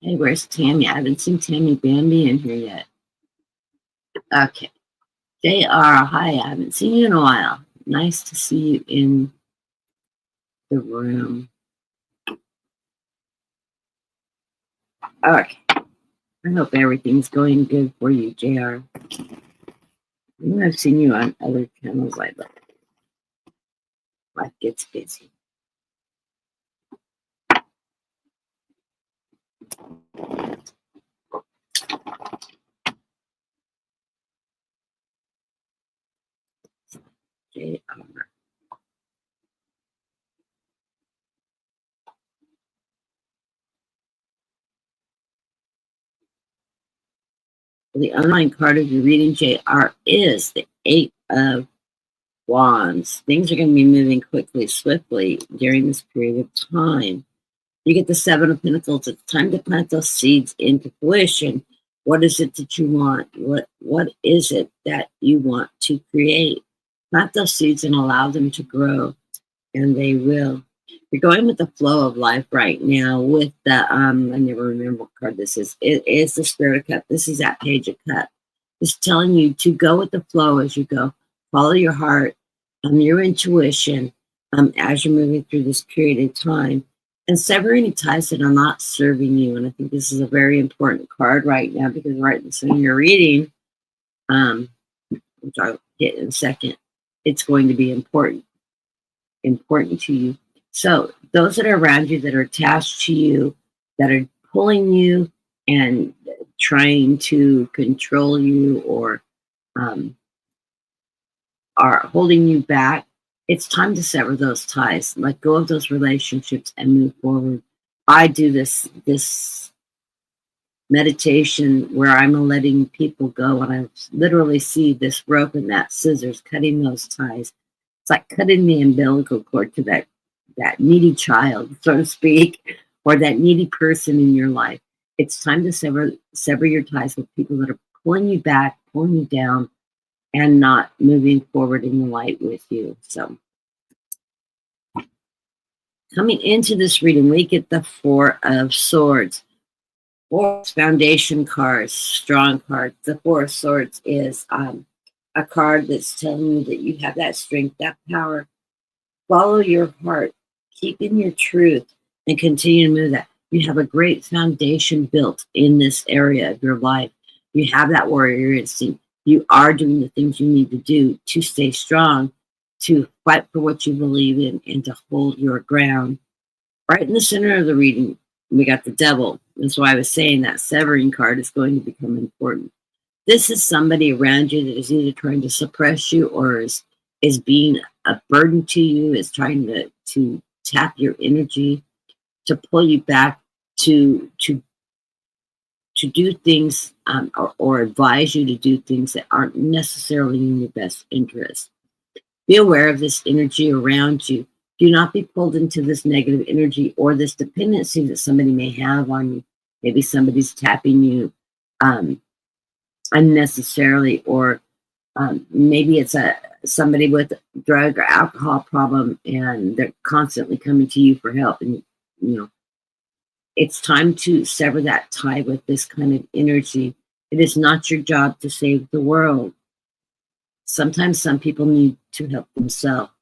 Speaker 1: Hey, where's Tammy? I haven't seen Tammy Bambi in here yet. Okay. JR, hi. I haven't seen you in a while. Nice to see you in the room. Okay. I hope everything's going good for you, JR. I've seen you on other channels like that. Life gets busy. JR. The online card of your reading, JR, is the 8 of Wands. Things are going to be moving quickly, swiftly during this period of time. You get the 7 of Pentacles. It's time to plant those seeds into fruition. What is it that you want? What is it that you want to create? Plant those seeds and allow them to grow, and they will. You're going with the flow of life right now with the, I never remember what card this is. It is the Spirit of Cup. This is that Page of Cup. It's telling you to go with the flow as you go. Follow your heart, your intuition, as you're moving through this period of time, and sever any ties that are not serving you. And I think this is a very important card right now, because right in the center of your reading, which I'll get in a second, it's going to be important to you. So those that are around you, that are attached to you, that are pulling you and trying to control you, or are holding you back, it's time to sever those ties, let go of those relationships, and move forward. I do this meditation where I'm letting people go, and I literally see this rope and that scissors cutting those ties. It's like cutting the umbilical cord to that needy child, so to speak, or that needy person in your life. It's time to sever your ties with people that are pulling you back, pulling you down, and not moving forward in the light with you. So coming into this reading, we get the 4 of Swords. 4 foundation cards, strong cards. The 4 of Swords is a card that's telling you that you have that strength, that power. Follow your heart, keep in your truth, and continue to move that. You have a great foundation built in this area of your life. You have that warrior instinct. You are doing the things you need to do to stay strong, to fight for what you believe in, and to hold your ground. Right in the center of the reading, we got the Devil. That's why I was saying that severing card is going to become important. This is somebody around you that is either trying to suppress you or is being a burden to you, is trying to tap your energy, to pull you back to do things, or advise you to do things that aren't necessarily in your best interest. Be aware of this energy around you. Do not be pulled into this negative energy or this dependency that somebody may have on you. Maybe somebody's tapping you unnecessarily, or maybe it's somebody with a drug or alcohol problem, and they're constantly coming to you for help. And it's time to sever that tie with this kind of energy. It is not your job to save the world. Sometimes some people need to help themselves,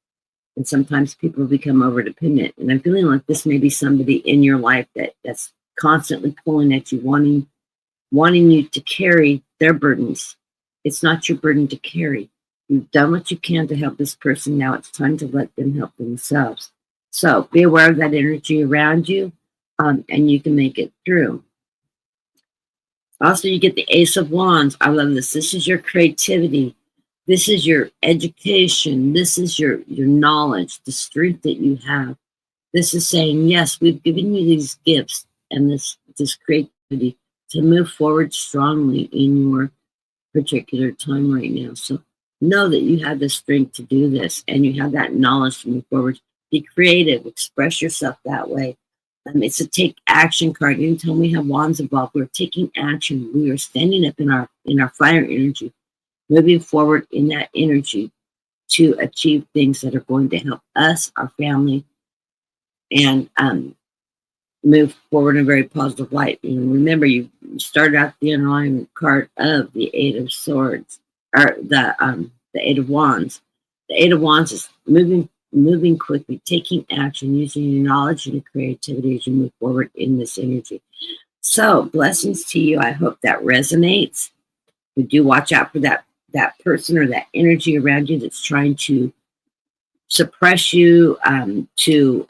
Speaker 1: and sometimes people become over dependent. And I'm feeling like this may be somebody in your life that's constantly pulling at you, wanting you to carry their burdens. It's not your burden to carry. You've done what you can to help this person. Now it's time to let them help themselves. So be aware of that energy around you, and you can make it through. Also, you get the Ace of Wands. I love this. This is your creativity. This is your education. This is your knowledge, the strength that you have. This is saying, yes, we've given you these gifts and this creativity to move forward strongly in your particular time right now. So know that you have the strength to do this, and you have that knowledge to move forward. Be creative, express yourself that way. It's a take action card. Anytime we have wands involved, we're taking action. We are standing up in our fire energy, moving forward in that energy to achieve things that are going to help us, our family, and move forward in a very positive light. Remember, you started out the underlying card of the Eight of Swords, or the Eight of Wands. The Eight of Wands is moving quickly, taking action, using your knowledge and your creativity as you move forward in this energy. So, blessings to you. I hope that resonates. We do watch out for that person or that energy around you that's trying to suppress you, to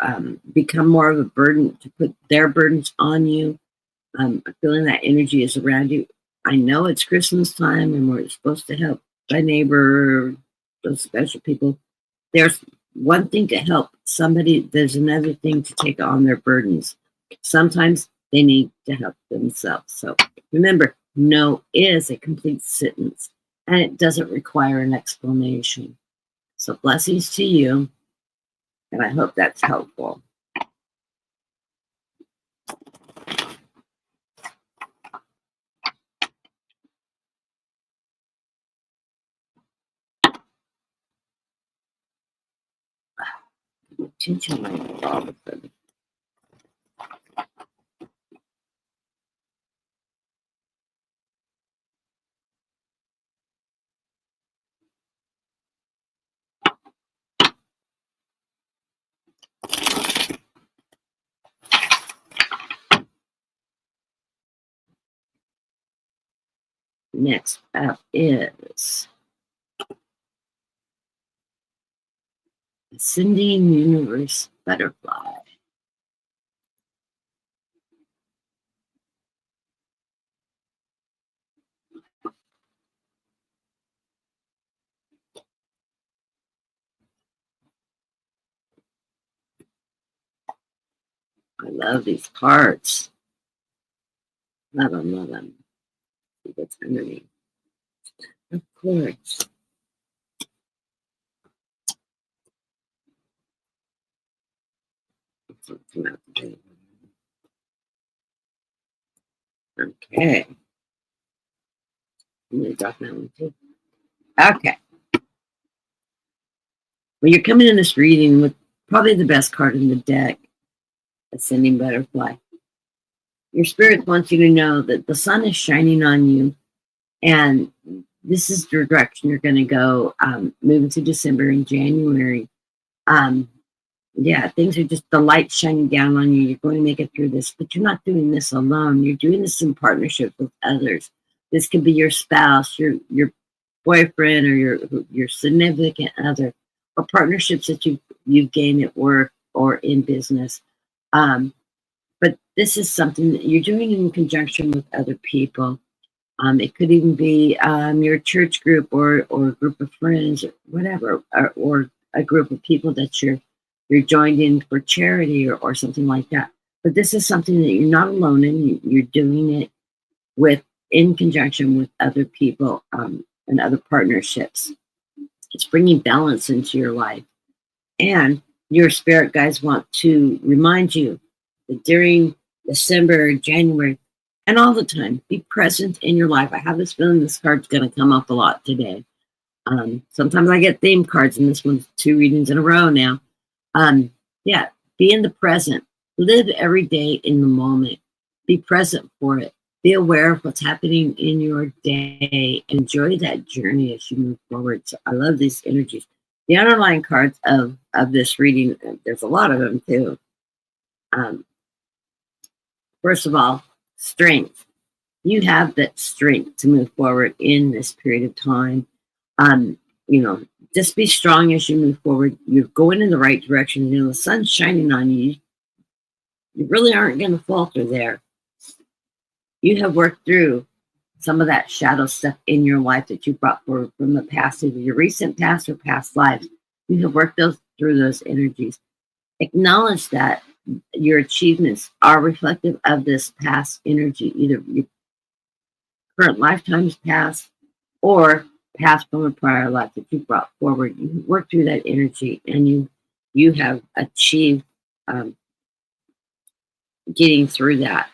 Speaker 1: become more of a burden, to put their burdens on you. I'm feeling that energy is around you. I know it's Christmas time and we're supposed to help thy neighbor, those special people. There's one thing to help somebody, there's another thing to take on their burdens. Sometimes they need to help themselves. So remember, no is a complete sentence, and it doesn't require an explanation. So blessings to you, and I hope that's helpful. Attention, all of a sudden. Next up is Ascending Universe Butterfly. I love these cards. Love them, love them. See what's underneath. Of course. Come out today. Okay. I'm going to drop that one too. Okay. Well, you're coming in this reading with probably the best card in the deck, Ascending Butterfly. Your spirit wants you to know that the sun is shining on you, and this is the direction you're going to go, moving to December and January. Yeah, things are just, the light shining down on you. You're going to make it through this, but you're not doing this alone. You're doing this in partnership with others. This could be your spouse, your boyfriend, or your significant other, or partnerships that you've gained at work or in business. But this is something that you're doing in conjunction with other people. It could even be your church group or a group of friends, or whatever, or a group of people that you're joined in for charity or something like that. But this is something that you're not alone in. You're doing it in conjunction with other people and other partnerships. It's bringing balance into your life. And your spirit guides want to remind you that during December, January, and all the time, be present in your life. I have this feeling this card's going to come up a lot today. Sometimes I get theme cards, and this one's 2 readings in a row now. Yeah, be in the present. Live every day in the moment. Be present for it. Be aware of what's happening in your day. Enjoy that journey as you move forward. So I love these energies. The underlying cards of this reading, there's a lot of them too. First of all, strength. You have that strength to move forward in this period of time. Just be strong as you move forward. You're going in the right direction. The sun's shining on you. You really aren't going to falter there. You have worked through some of that shadow stuff in your life that you brought forward from the past, either your recent past or past lives. You have worked through those energies. Acknowledge that your achievements are reflective of this past energy, either your current lifetime's past or past from a prior life that you brought forward. You worked through that energy, and you have achieved getting through that.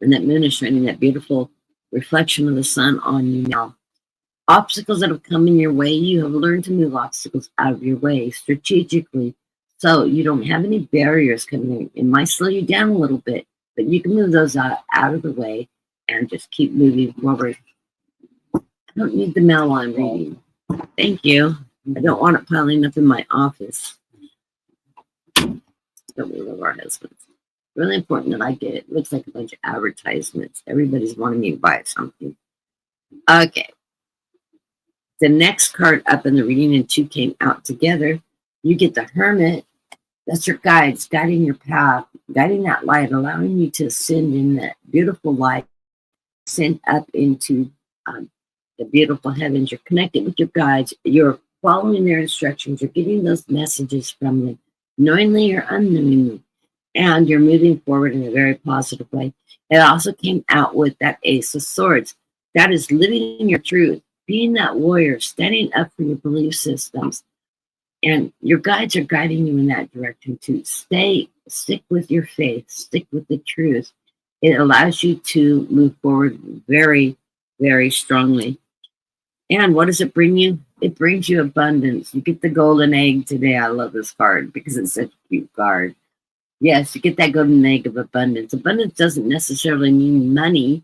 Speaker 1: And that moon is shining that beautiful reflection of the sun on you now. Obstacles that have come in your way, you have learned to move obstacles out of your way strategically, so you don't have any barriers coming in. It might slow you down a little bit, but you can move those out of the way and just keep moving forward. I don't need the mail while I'm reading. Thank you. I don't want it piling up in my office. Don't we love our husbands? Really important that I get it. Looks like a bunch of advertisements. Everybody's wanting me to buy something. Okay. The next card up in the reading, and 2 came out together. You get the Hermit. That's your guides, guiding your path, guiding that light, allowing you to ascend in that beautiful light, ascend up into the beautiful heavens. You're connected with your guides. You're following their instructions. You're getting those messages from them, knowingly or unknowingly. And you're moving forward in a very positive way. It also came out with that Ace of Swords. That is living in your truth, being that warrior, standing up for your belief systems. And your guides are guiding you in that direction too. Stick with your faith, stick with the truth. It allows you to move forward very, very strongly. And what does it bring you? It brings you abundance. You get the golden egg today. I love this card because it's such a cute card. Yes, you get that golden egg of abundance. Abundance doesn't necessarily mean money.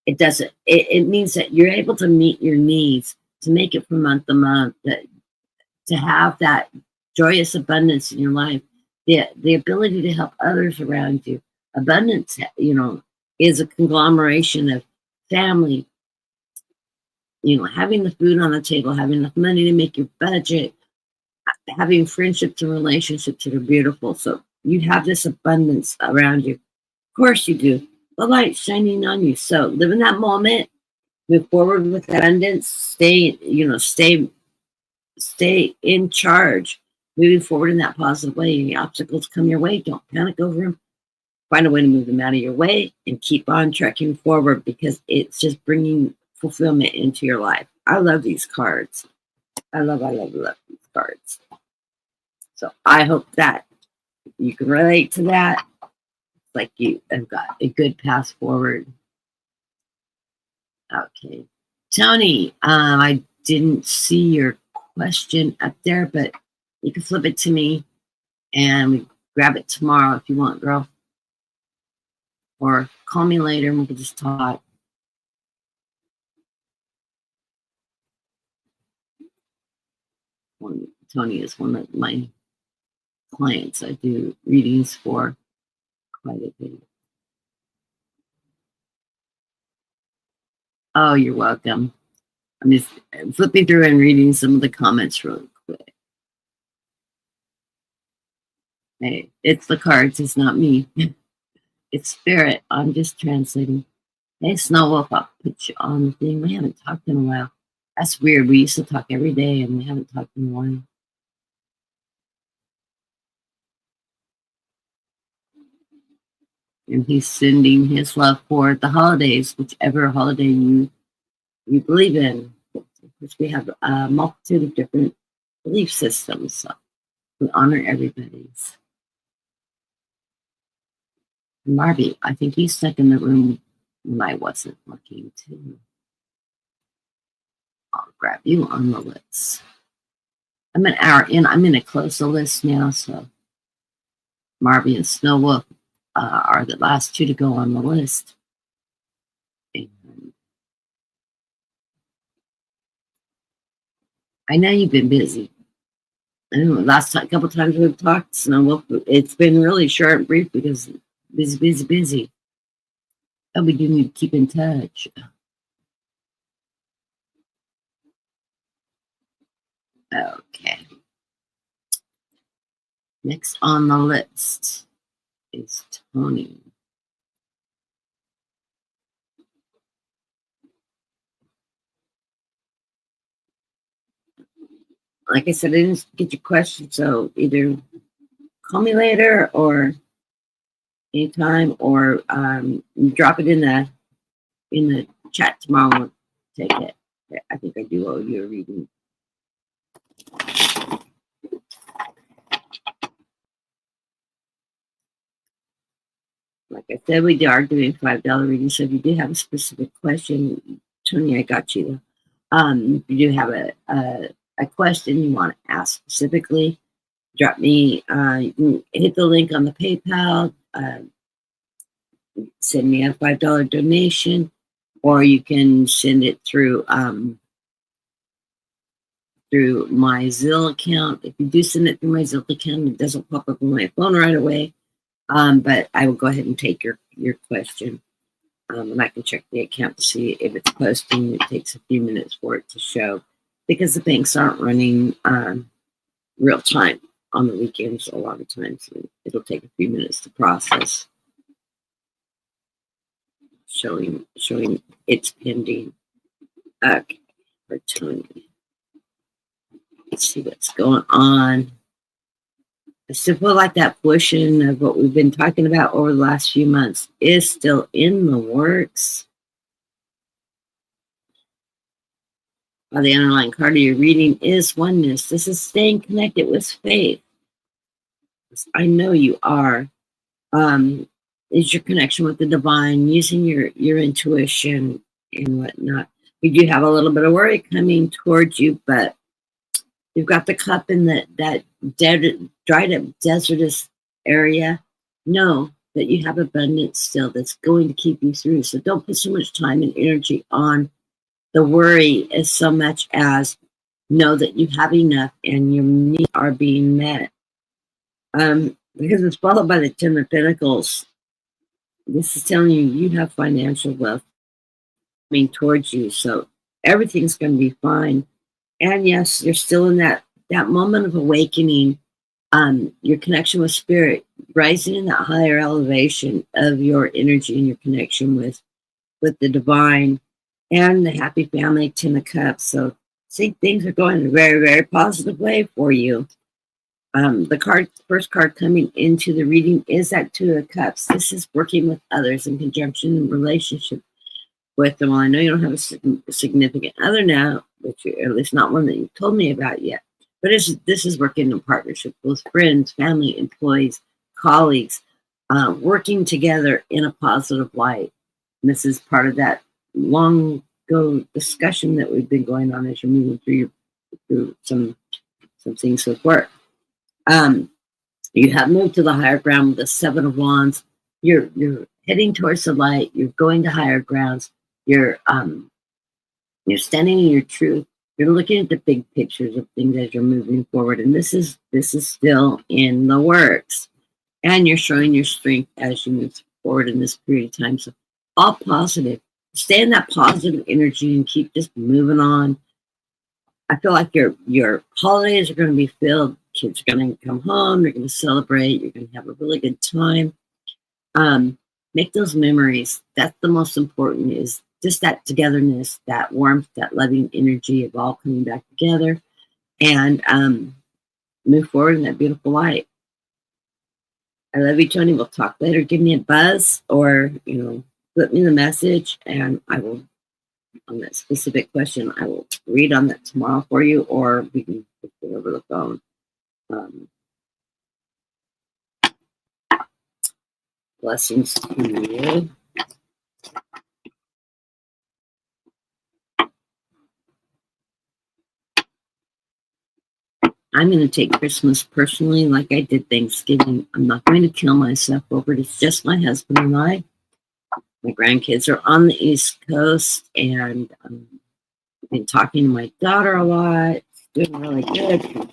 Speaker 1: It doesn't. It means that you're able to meet your needs, to make it from month to month, to have that joyous abundance in your life, the ability to help others around you. Abundance, is a conglomeration of family, having the food on the table, having enough money to make your budget, having friendships and relationships that are beautiful. So you have this abundance around you. Of course you do. The light shining on you. So live in that moment, move forward with that abundance, stay in charge, moving forward in that positive way. Any obstacles come your way, don't panic over them. Find a way to move them out of your way and keep on trekking forward, because it's just bringing fulfillment into your life. I love these cards. I love these cards. So I hope that you can relate to that. Like you have got a good path forward. Okay. Tony, I didn't see your question up there, but you can flip it to me and we grab it tomorrow if you want, girl. Or call me later and we can just talk. Tony is one of my clients I do readings for quite a bit. Oh, you're welcome. I'm just flipping through and reading some of the comments really quick. Hey, it's the cards, it's not me. It's spirit. I'm just translating. Hey, Snow Wolf, I'll put you on the thing. We haven't talked in a while. That's weird. We used to talk every day and we haven't talked in a while. And he's sending his love for the holidays, whichever holiday you believe in. Because we have a multitude of different belief systems. So we honor everybody's. Marby, I think you stuck in the room when I wasn't looking too. I'll grab you on the list. I'm an hour in. I'm going to close the list now. So Marby and Snow Wolf are the last two to go on the list. And I know you've been busy. I know last couple times we've talked, Snow Wolf, it's been really short and brief because busy. Oh, we do need to keep in touch. Okay. Next on the list is Tony. Like I said, I didn't get your question, so either call me later or anytime, or drop it in the chat tomorrow. We'll take it. I think I do owe you a reading. Like I said, we are doing $5 readings. So if you do have a specific question, Tony, I got you. If you do have a question you want to ask specifically, drop me. You can hit the link on the PayPal. Send me a $5 donation, or you can send it through my Zelle account. If you do send it through my Zelle account, it doesn't pop up on my phone right away. But I will go ahead and take your question. And I can check the account to see if it's posting. It takes a few minutes for it to show because the banks aren't running real time on the weekends a lot of times. It'll take a few minutes to process. Showing it's pending. Okay, for Tony. Let's see what's going on. I still feel like that portion of what we've been talking about over the last few months is still in the works. While the underlying card of your reading is oneness. This is staying connected with faith. I know you are. Is your connection with the divine, using your intuition and whatnot. You do have a little bit of worry coming towards you, but you've got the cup in that dried up desertous area. Know that you have abundance still that's going to keep you through. So don't put so much time and energy on the worry as so much as know that you have enough and your needs are being met. Because it's followed by the 10 of Pentacles. This is telling you you have financial wealth coming towards you. So everything's going to be fine. And yes, you're still in that moment of awakening, your connection with spirit, rising in that higher elevation of your energy and your connection with the divine and the happy family, 10 of Cups. So see, things are going in a very, very positive way for you. The first card coming into the reading is that 2 of Cups. This is working with others in conjunction and relationship with them. Well, I know you don't have a significant other now, but at least not one that you've told me about yet. But this is working in partnership with friends, family, employees, colleagues, working together in a positive light. And this is part of that long ago discussion that we've been going on as you're moving through some things with work. You have moved to the higher ground with the 7 of Wands. You're heading towards the light. You're going to higher grounds. You're standing in your truth. You're looking at the big pictures of things as you're moving forward, and this is still in the works. And you're showing your strength as you move forward in this period of time. So all positive. Stay in that positive energy and keep just moving on. I feel like your holidays are going to be filled. Kids are going to come home. You're going to celebrate. You're going to have a really good time. Make those memories. That's the most important, is just that togetherness, that warmth, that loving energy of all coming back together and move forward in that beautiful light. I love you, Tony. We'll talk later. Give me a buzz or, flip me the message and I will, on that specific question, I will read on that tomorrow for you, or we can put it over the phone. Blessings to you. I'm going to take Christmas personally like I did Thanksgiving. I'm not going to kill myself over it. It's just my husband and I. My grandkids are on the East Coast, and I've been talking to my daughter a lot. She's doing really good.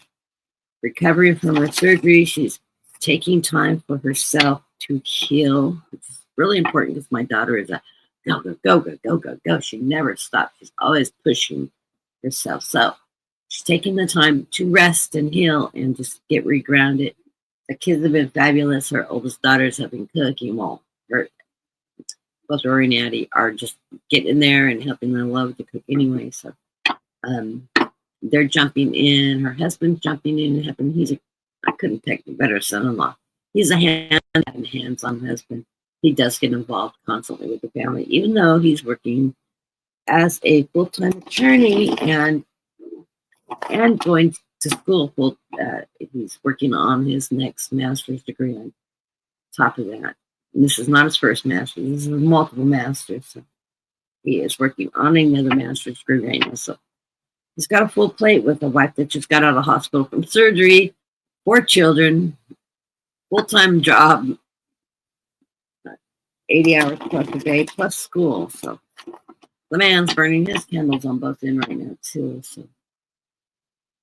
Speaker 1: Recovering from her surgery. She's taking time for herself to heal, which is really important because my daughter is a go, go, go, go, go, go, go. She never stops. She's always pushing herself. So she's taking the time to rest and heal and just get regrounded. The kids have been fabulous. Her oldest daughters have been cooking. Well, both Rory and Addie are just getting in there and helping them love to cook anyway. So they're jumping in. Her husband's jumping in and helping. I couldn't pick a better son-in-law. He's a hands-on husband. He does get involved constantly with the family, even though he's working as a full-time attorney and going to school. He's working on his next master's degree on top of that. And this is not his first master's. This is multiple masters. So he is working on another master's degree right now. So he's got a full plate with a wife that just got out of the hospital from surgery, 4 children, full-time job, 80 hours plus a day, plus school. So the man's burning his candles on both ends right now, too. So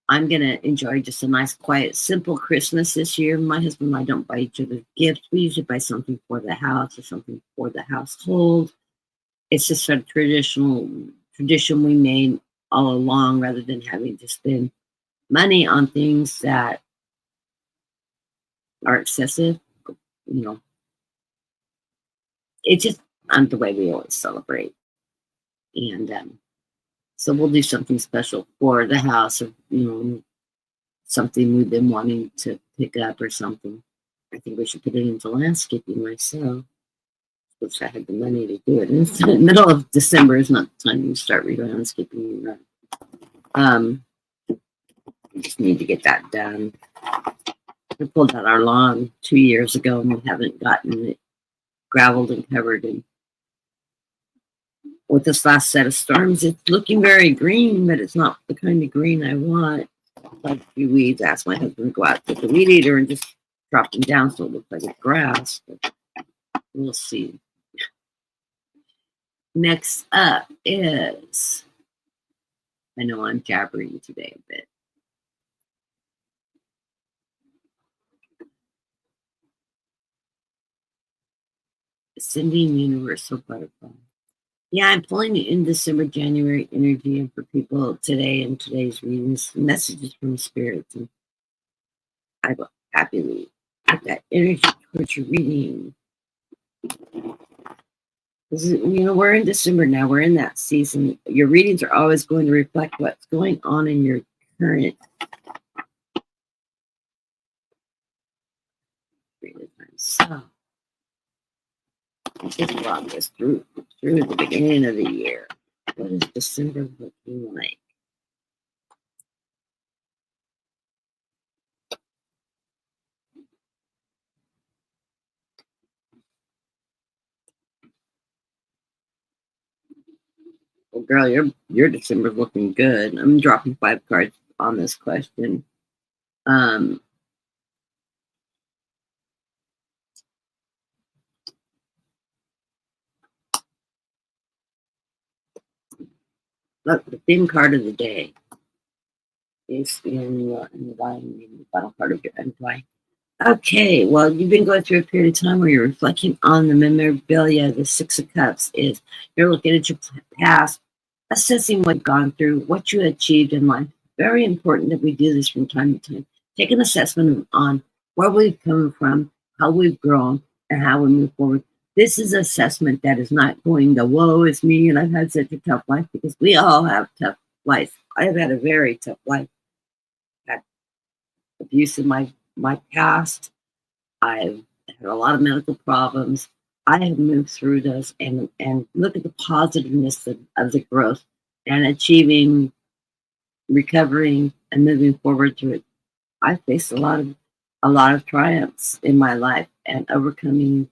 Speaker 1: I'm going to enjoy just a nice, quiet, simple Christmas this year. My husband and I don't buy each other gifts. We usually buy something for the house or something for the household. It's just a tradition we made all along, rather than having to spend money on things that are excessive. It's just the way we always celebrate. And so we'll do something special for the house, or something we've been wanting to pick up or something. I think we should put it into landscaping myself. Wish I had the money to do it. And the middle of December is not the time you start re-landscaping. We just need to get that done. We pulled out our lawn 2 years ago and we haven't gotten it graveled and covered. And with this last set of storms, it's looking very green, but it's not the kind of green I want. Like a few weeds. I asked my husband to go out with the weed eater and just drop them down so it looks like it's grass. But we'll see. Next up is, I know I'm jabbering today a bit. Ascending Universal Butterfly. Yeah, I'm pulling in December, January energy, and for people today in today's readings, messages from spirits. And I will happily put that energy towards your reading. We're in December now. We're in that season. Your readings are always going to reflect what's going on in your current period of time. So I just brought this through the beginning of the year. What is December looking like? Well, girl, your December's looking good. I'm dropping 5 cards on this question. Look, the theme card of the day is in the final card of your NY. Okay, well, you've been going through a period of time where you're reflecting on the memorabilia. The 6 of Cups is you're looking at your past, assessing what you've gone through, what you achieved in life. Very important that we do this from time to time. Take an assessment on where we've come from, how we've grown, and how we move forward. This is assessment that is not going to, woe is me, and I've had such a tough life, because we all have tough life. I've had a very tough life. I've had abuse in my past. I've had a lot of medical problems. I have moved through those and look at the positiveness of the growth and achieving, recovering, and moving forward through it. I faced a lot of triumphs in my life and overcoming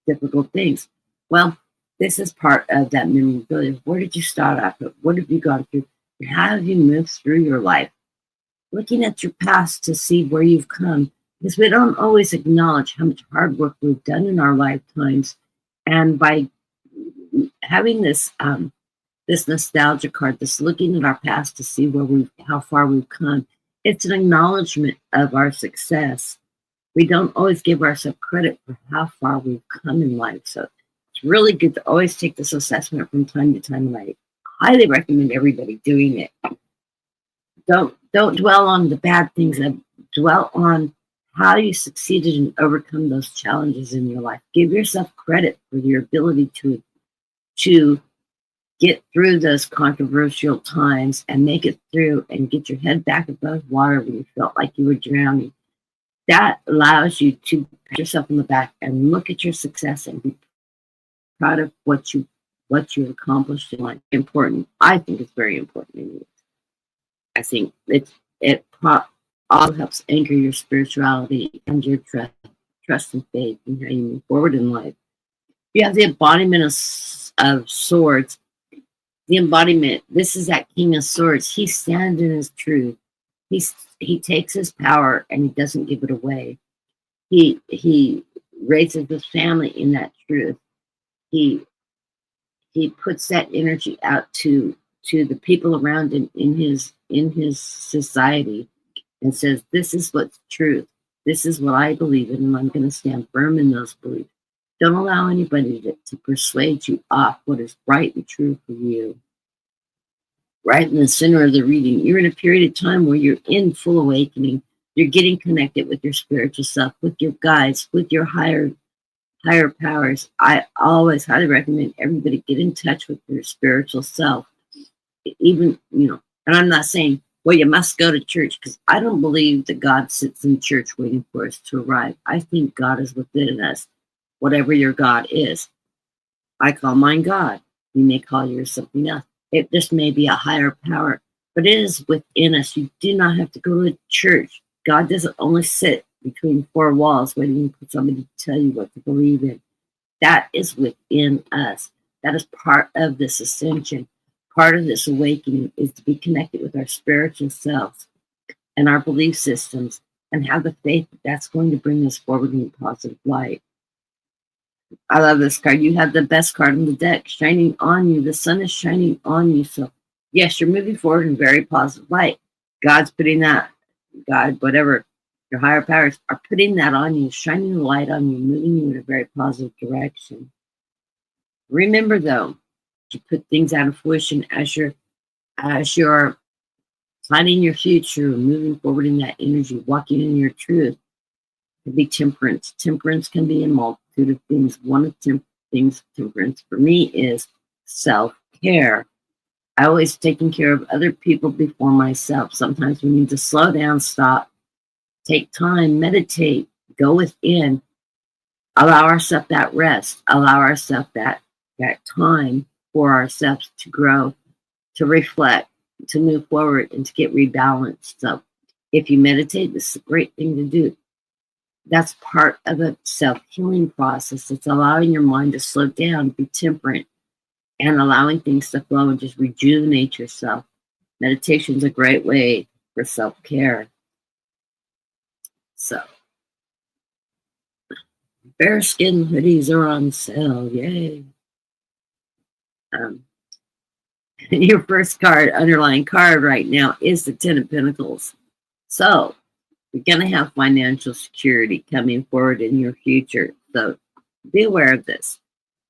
Speaker 1: difficult things. Well, this is part of that memorability. Where did you start off? What have you gone through? And how have you moved through your life? Looking at your past to see where you've come, because we don't always acknowledge how much hard work we've done in our lifetimes. And by having this nostalgia card, this looking at our past to see how far we've come, it's an acknowledgement of our success. We don't always give ourselves credit for how far we've come in life. So it's really good to always take this assessment from time to time, and I highly recommend everybody doing it. Don't dwell on the bad things. Dwell on how you succeeded and overcome those challenges in your life. Give yourself credit for your ability to get through those controversial times and make it through and get your head back above water when you felt like you were drowning. That allows you to pat yourself on the back and look at your success and be proud of what you've accomplished in life. Important. I think it's very important. I think all helps anchor your spirituality and your trust and faith in how you move forward in life. You have the embodiment of swords. The embodiment, this is that King of Swords. He stands in his truth. He takes his power and he doesn't give it away. He raises his family in that truth. He puts that energy out to the people around him in his society and says, this is what's truth. This is what I believe in, and I'm going to stand firm in those beliefs. Don't allow anybody to persuade you off what is right and true for you. Right in the center of the reading, you're in a period of time where you're in full awakening. You're getting connected with your spiritual self, with your guides, with your higher powers. I always highly recommend everybody get in touch with your spiritual self. Even, and I'm not saying, well, you must go to church, because I don't believe that God sits in church waiting for us to arrive. I think God is within us, whatever your God is. I call mine God. You may call yours something else. It just may be a higher power, but it is within us. You do not have to go to church. God doesn't only sit between four walls waiting for somebody to tell you what to believe in. That is within us. That is part of this ascension. Part of this awakening is to be connected with our spiritual selves and our belief systems and have the faith that that's going to bring us forward in a positive light. I love this card. You have the best card in the deck, shining on you. The sun is shining on you. So, yes, you're moving forward in very positive light. God's putting that, God, whatever, your higher powers are putting that on you, shining the light on you, moving you in a very positive direction. Remember, though, to put things out of fruition as you're planning your future, moving forward in that energy, walking in your truth. It can be temperance. Temperance can be a multitude of things. One of temperance for me is self-care. I always taking care of other people before myself. Sometimes we need to slow down, stop, take time, meditate, go within, allow ourselves that rest, allow ourselves that time for ourselves to grow, to reflect, to move forward, and to get rebalanced. So if you meditate, this is a great thing to do. That's part of a self-healing process. It's allowing your mind to slow down, be temperate, and allowing things to flow and just rejuvenate yourself. Meditation is a great way for self-care. So, bearskin hoodies are on sale. Yay. Your first underlying card right now is the Ten of Pentacles. So, you're going to have financial security coming forward in your future. So, be aware of this.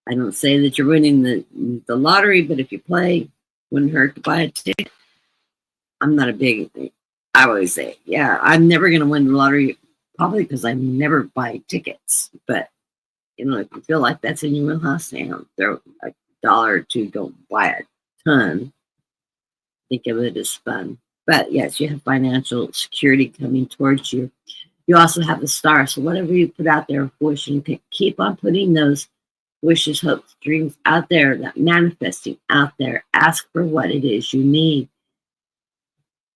Speaker 1: I don't say that you're winning the lottery, but if you play, wouldn't hurt to buy a ticket. I'm not a big, I always say, yeah, I'm never going to win the lottery, probably because I never buy tickets. But, if you feel like that's in your wheelhouse, throw a dollar or two, don't buy a ton. Think of it as fun. But yes, you have financial security coming towards you. You also have the star. So whatever you put out there, wish, and keep on putting those wishes, hopes, dreams out there, that manifesting out there. Ask for what it is you need.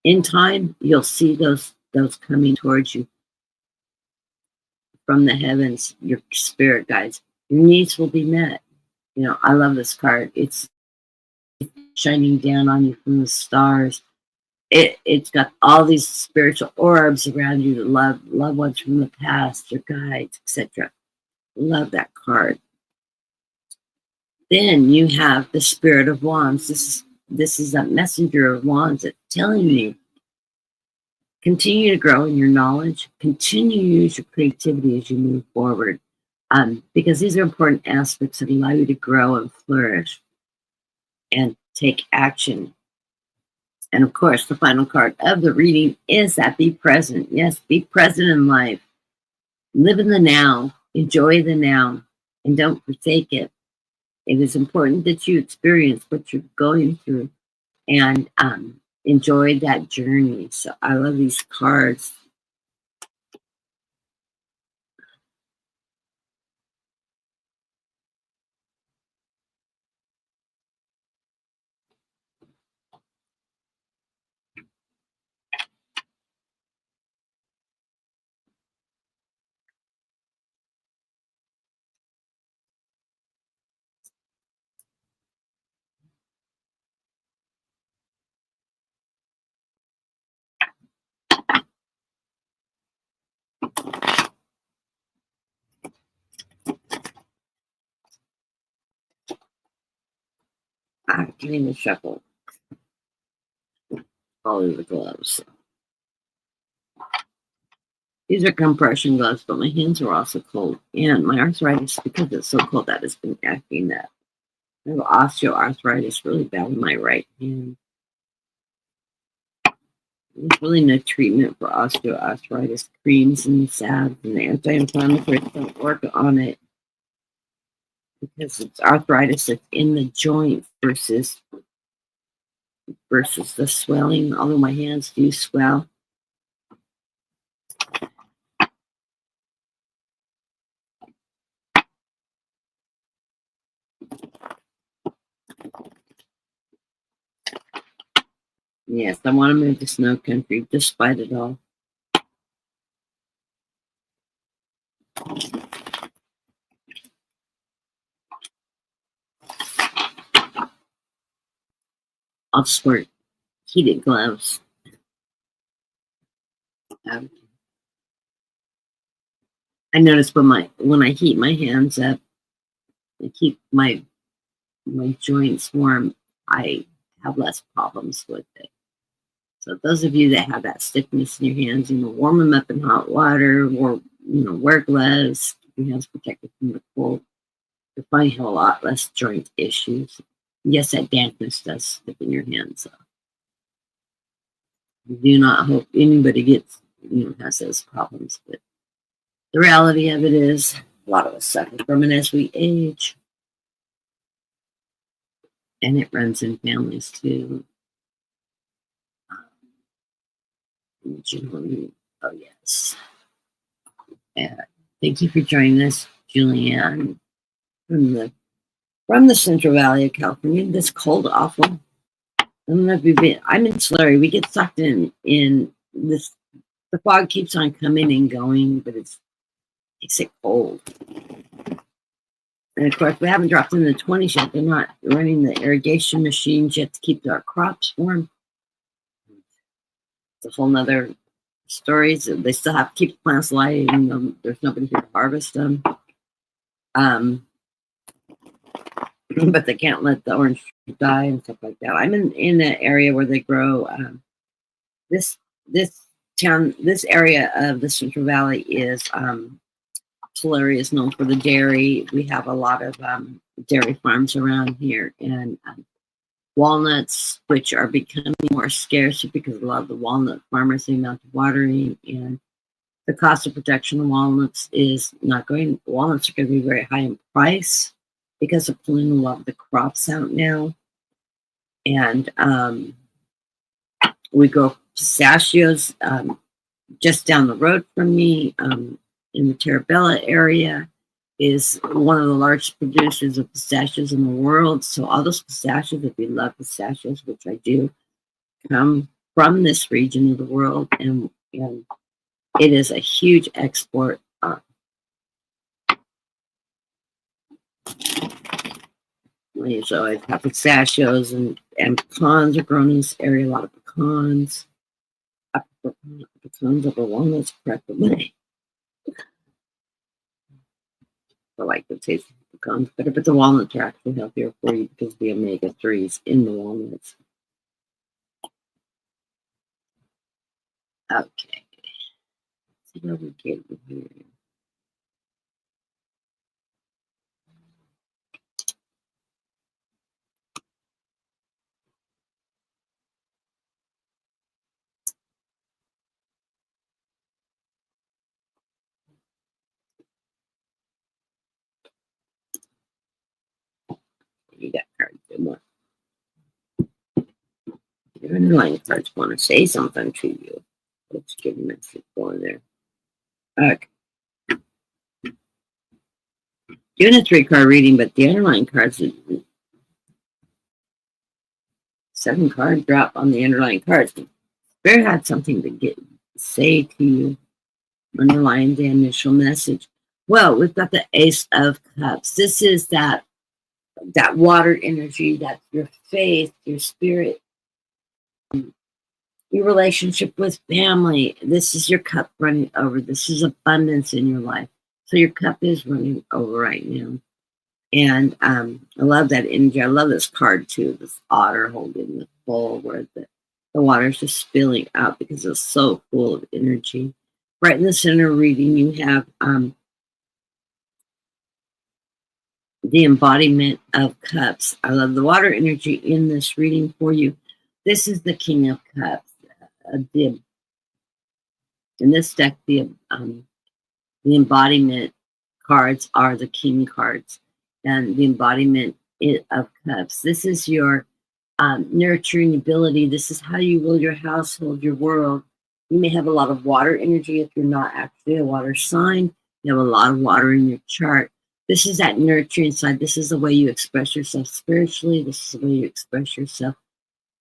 Speaker 1: In time, you'll see those coming towards you from the heavens, your spirit guides. Your needs will be met. You know, I love this card. It's shining down on you from the stars. It's got all these spiritual orbs around you, loved ones from the past, your guides, etc. Love that card. Then you have the Spirit of Wands. This is a messenger of wands that's telling you, continue to grow in your knowledge, continue to use your creativity as you move forward, because these are important aspects that allow you to grow and flourish and take action. And of course, the final card of the reading is that be present. Yes, be present in life. Live in the now. Enjoy the now. And don't forsake it. It is important that you experience what you're going through and enjoy that journey. So I love these cards. I can't even shuffle all of the gloves. These are compression gloves, but my hands are also cold. And my arthritis, because it's so cold, that has been acting that. I have osteoarthritis really bad in my right hand. There's really no treatment for osteoarthritis. Creams and salves and anti-inflammatories don't work on it because it's arthritis that's in the joint versus the swelling. Although my hands do swell. Yes, I want to move to snow country despite it all. I'll just wear heated gloves. I notice when I heat my hands up, I keep my joints warm, I have less problems with it. So those of you that have that stiffness in your hands, warm them up in hot water, or wear gloves, keep your hands protected from the cold. You'll find you have a lot less joint issues. Yes, that dampness does stiffen your hands. So I do not hope anybody has those problems, but the reality of it is a lot of us suffer from it as we age. And it runs in families too. Oh yes. Thank you for joining us, Julianne, from the Central Valley of California. This cold, awful. I don't know if you've been. I'm in Slurry. We get sucked in this. The fog keeps on coming and going, but it makes it cold. And of course, we haven't dropped in the 20s yet. They're not running the irrigation machines yet to keep our crops warm. It's a whole nother story. So they still have to keep the plants alive, even though there's nobody here to harvest them. But they can't let the orange die and stuff like that. I'm in an area where they grow this area of the Central Valley is Tulare is known for the dairy. We have a lot of dairy farms around here, and walnuts, which are becoming more scarce because a lot of the walnut farmers, the amount of watering and the cost of production of walnuts is not going. Walnuts are going to be very high in price because of pulling a lot of the crops out now. And we grow pistachios. just down the road from me, in the Terabella area, is one of the largest producers of pistachios in the world. So all those pistachios, if you love pistachios, which I do, come from this region of the world, and it is a huge export. So I have pistachios and pecans are grown in this area. A lot of pecans. I prefer pecans over walnuts, preferably. I like the taste of pecans better, but the walnuts are actually healthier for you because of the omega-3s in the walnuts. Okay. Let's see what we get here. You got cards. Good one. Your underlying cards want to say something to you. Let's get a message going there. Okay. Doing a 3-card reading, but the underlying cards, 7-card drop on the underlying cards. Spirit had something to say to you, underlying the initial message. Well, we've got the Ace of Cups. This is that water energy, that's your faith, your spirit, your relationship with family. This is your cup running over. This is abundance in your life. So your cup is running over right now. And I love that energy. I love this card too, this otter holding the bowl where the water is just spilling out because it's so full of energy. Right in the center reading, you have the embodiment of cups. I love the water energy in this reading for you. This is the King of Cups. In this deck, the embodiment cards are the King cards, and the embodiment of Cups. This is your nurturing ability. This is how you rule your household, your world. You may have a lot of water energy if you're not actually a water sign. You have a lot of water in your chart. This is that nurturing side. This is the way you express yourself spiritually. This is the way you express yourself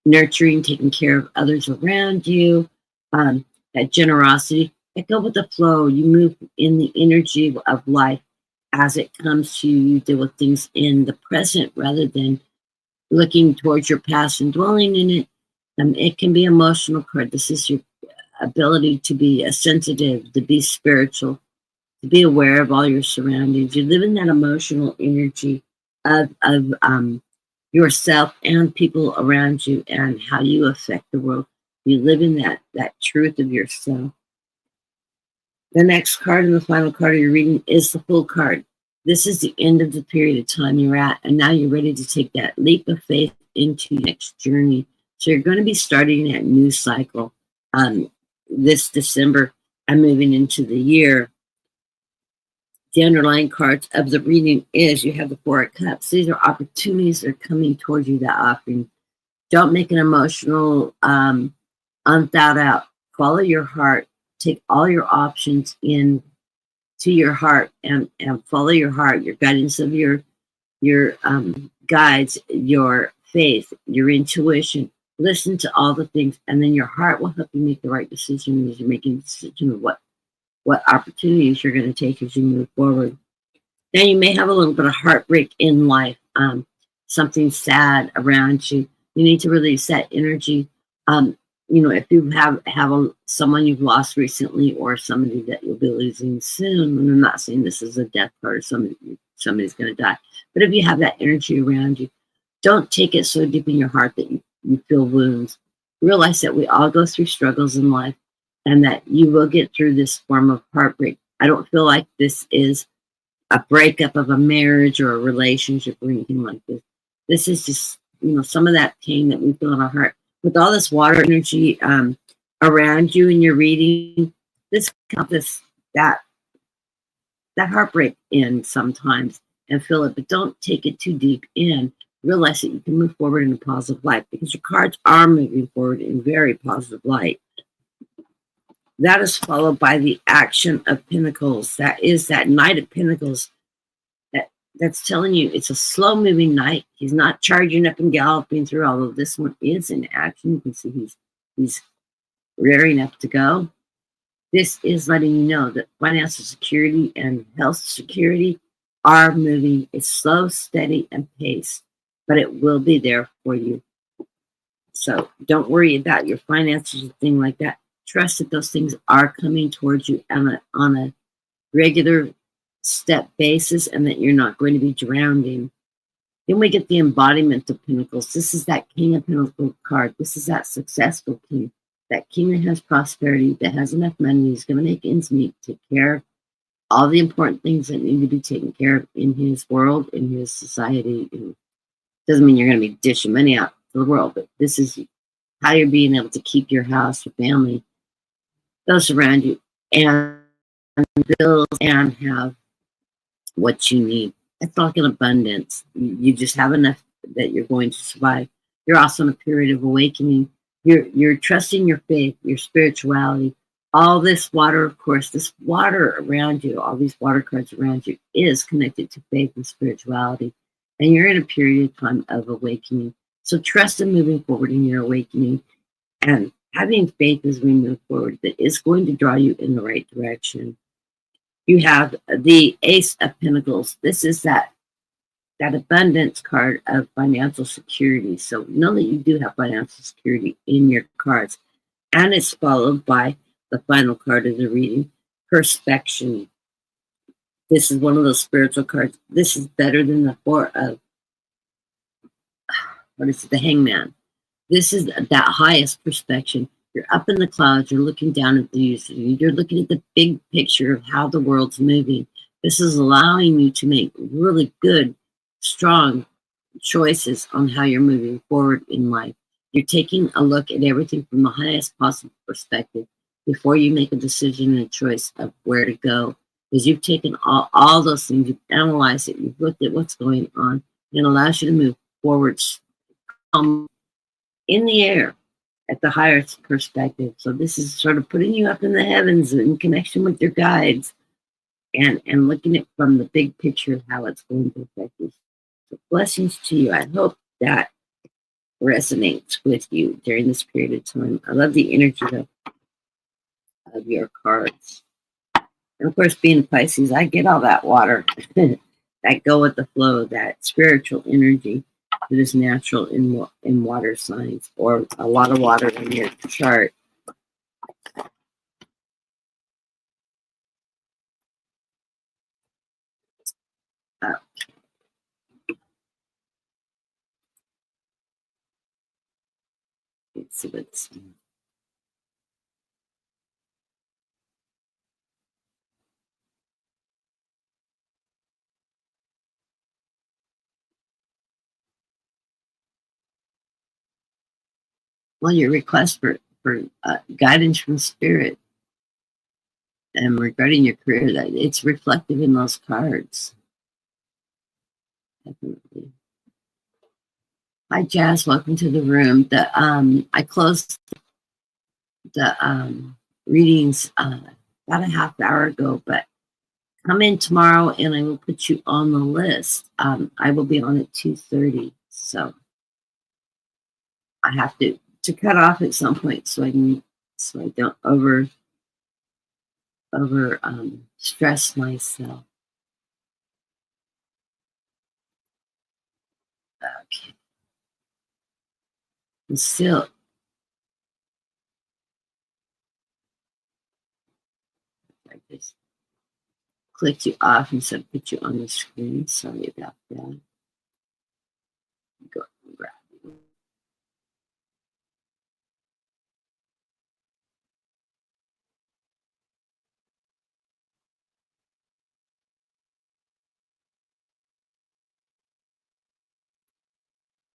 Speaker 1: nurturing, taking care of others around you. That generosity. That go with the flow. You move in the energy of life as it comes to you. You deal with things in the present rather than looking towards your past and dwelling in it. It can be emotional card. This is your ability to be sensitive, to be spiritual, to be aware of all your surroundings. You live in that emotional energy of yourself and people around you and how you affect the world. You live in that truth of yourself. The next card and the final card of your reading is the Fool card. This is the end of the period of time you're at, and now you're ready to take that leap of faith into your next journey. So you're going to be starting that new cycle this December and moving into the year. The underlying cards of the reading is you have the Four of Cups. These are opportunities that are coming towards you that often. Don't make an emotional, unthought out. Follow your heart. Take all your options in to your heart and follow your heart, your guidance of your guides, your faith, your intuition. Listen to all the things, and then your heart will help you make the right decision as you're making a decision of what opportunities you're going to take as you move forward. Now you may have a little bit of heartbreak in life, something sad around you. You need to release that energy. If you have someone you've lost recently or somebody that you'll be losing soon, and I'm not saying this is a death card or somebody's going to die, but if you have that energy around you, don't take it so deep in your heart that you feel wounds. Realize that we all go through struggles in life and that you will get through this form of heartbreak. I don't feel like this is a breakup of a marriage or a relationship or anything like this. This is just, some of that pain that we feel in our heart. With all this water energy around you in your reading, this helps that heartbreak in sometimes and feel it, but don't take it too deep in. Realize that you can move forward in a positive light because your cards are moving forward in very positive light. That is followed by the action of Pentacles. That is that Knight of Pentacles. That's telling you it's a slow moving knight. He's not charging up and galloping through, although this one is in action. You can see he's rearing up to go. This is letting you know that financial security and health security are moving. It's slow, steady, and paced, but it will be there for you. So don't worry about your finances or thing like that. Trust that those things are coming towards you on a regular step basis, and that you're not going to be drowning. Then we get the embodiment of Pentacles. This is that King of Pentacles card. This is that successful king. That king that has prosperity, that has enough money, he's going to make ends meet, take care of all the important things that need to be taken care of in his world, in his society. It doesn't mean you're going to be dishing money out to the world, but this is how you're being able to keep your house, your family, those around you, and build and have what you need. It's like an abundance. You just have enough that you're going to survive. You're also in a period of awakening. You're trusting your faith, your spirituality. All this water, of course, this water around you, all these water cards around you is connected to faith and spirituality. And you're in a period of time of awakening. So trust in moving forward in your awakening and having faith as we move forward that is going to draw you in the right direction. You have the Ace of Pentacles. This is that abundance card of financial security. So know that you do have financial security in your cards. And it's followed by the final card of the reading, Perspection. This is one of those spiritual cards. This is better than the Four of, the Hangman. This is that highest perspection. You're up in the clouds. You're looking down at the views. You're looking at the big picture of how the world's moving. This is allowing you to make really good, strong choices on how you're moving forward in life. You're taking a look at everything from the highest possible perspective before you make a decision and a choice of where to go. Because you've taken all those things, you've analyzed it, you've looked at what's going on, and it allows you to move forward in the air at the highest perspective. So this is sort of putting you up in the heavens in connection with your guides and looking at from the big picture of how it's going to affect you. So blessings to you. I hope that resonates with you during this period of time. I love the energy of your cards. And of course, being Pisces, I get all that water that go with the flow, that spiritual energy that is natural in water signs, or a lot of water in your chart. Let's see what's. Well, your request for guidance from spirit and regarding your career, that it's reflected in those cards. Definitely. Hi, Jazz. Welcome to the room. I closed the readings about a half hour ago, but come in tomorrow and I will put you on the list. I will be on at 2:30, so I have to cut off at some point so I don't over stress myself. Okay. And still, I just clicked you off instead of put you on the screen. Sorry about that. Go and grab you.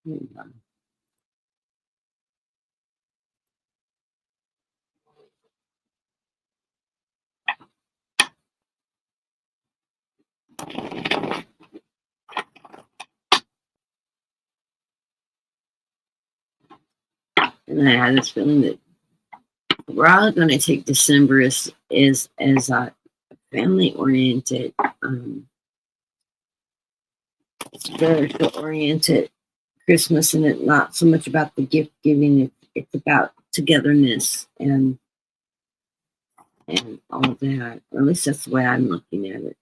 Speaker 1: Here you go. And I had this feeling that we're all going to take December is as a family oriented, spiritual oriented Christmas, and it not so much about the gift giving. It's about togetherness and all of that. Or at least that's the way I'm looking at it.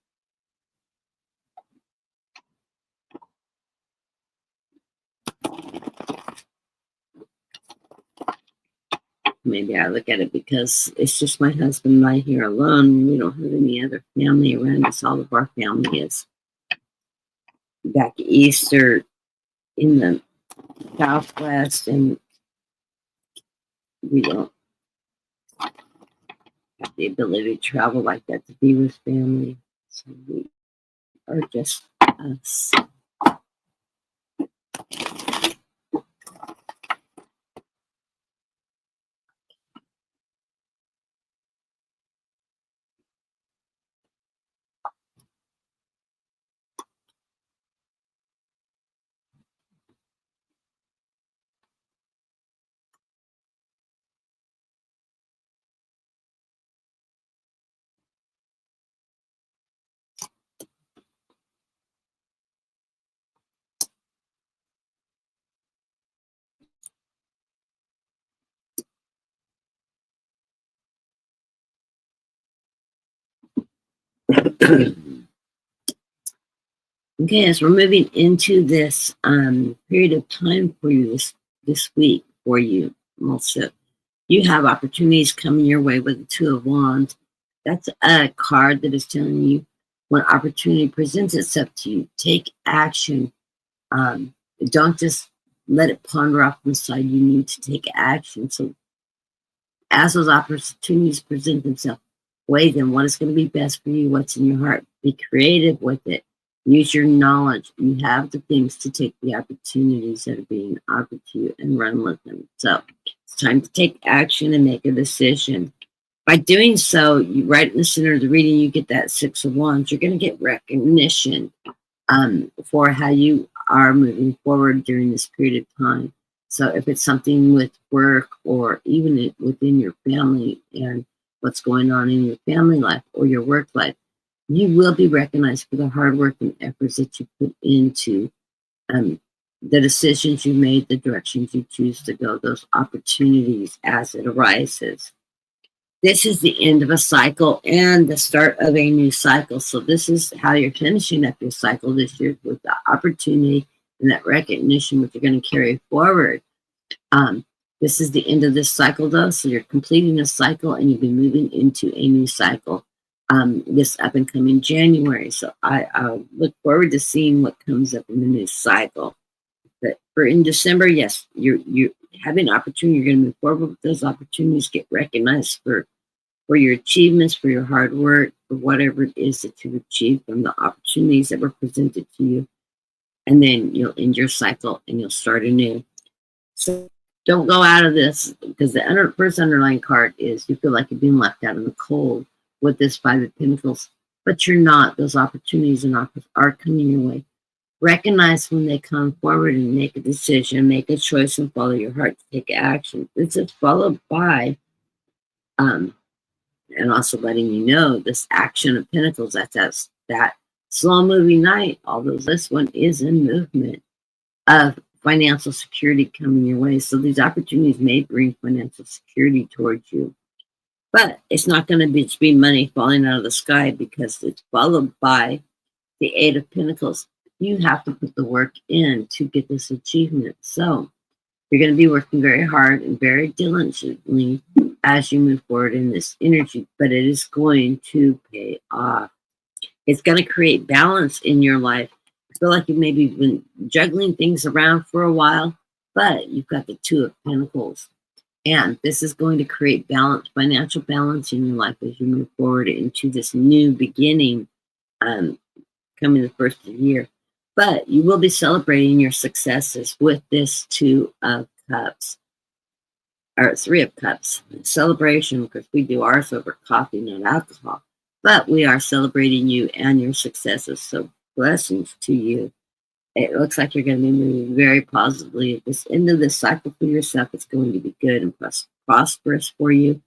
Speaker 1: Maybe I look at it because it's just my husband and I here alone. We don't have any other family around us. All of our family is back east or in the Southwest, and we don't have the ability to travel like that to be with family. So we are just us. Okay, as we're moving into this period of time for you this week for you also, you have opportunities coming your way with the Two of Wands. That's a card that is telling you when opportunity presents itself to you, take action. Don't just let it ponder off the side. You need to take action. So as those opportunities present themselves, weigh them. What is going to be best for you? What's in your heart? Be creative with it. Use your knowledge. You have the things to take the opportunities that are being offered to you and run with them. So it's time to take action and make a decision. By doing so, you right in the center of the reading, you get that Six of Wands. You're going to get recognition for how you are moving forward during this period of time. So if it's something with work or even within your family and what's going on in your family life or your work life, you will be recognized for the hard work and efforts that you put into the decisions you made, the directions you choose to go, those opportunities as it arises. This is the end of a cycle and the start of a new cycle. So this is how you're finishing up your cycle this year, with the opportunity and that recognition which you're going to carry forward. This is the end of this cycle, though. So you're completing a cycle and you'll be moving into a new cycle this up and coming January. So I look forward to seeing what comes up in the new cycle. But for in December, yes, you're having an opportunity. You're going to move forward with those opportunities, get recognized for your achievements, for your hard work, for whatever it is that you've achieved from the opportunities that were presented to you. And then you'll end your cycle and you'll start anew. So don't go out of this, because the first underlying card is you feel like you're being left out in the cold with this Five of Pentacles, but you're not. Those opportunities and offers are coming your way. Recognize when they come forward and make a decision, make a choice, and follow your heart to take action. This is followed by, and also letting you know this action of Pentacles, that's that slow moving night. Although this one is in movement of financial security coming your way. So these opportunities may bring financial security towards you, but it's not going to be money falling out of the sky, because it's followed by the Eight of Pentacles. You have to put the work in to get this achievement. So you're going to be working very hard and very diligently as you move forward in this energy, but it is going to pay off. It's going to create balance in your life. I feel like you've maybe been juggling things around for a while, but you've got the Two of Pentacles. And this is going to create balance, financial balance in your life as you move forward into this new beginning coming the first of the year. But you will be celebrating your successes with this Two of Cups, or Three of Cups. Celebration, because we do ours over coffee, not alcohol. But we are celebrating you and your successes. So blessings to you. It looks like you're going to be moving very positively at this end of this cycle for yourself. It's going to be good and prosperous for you.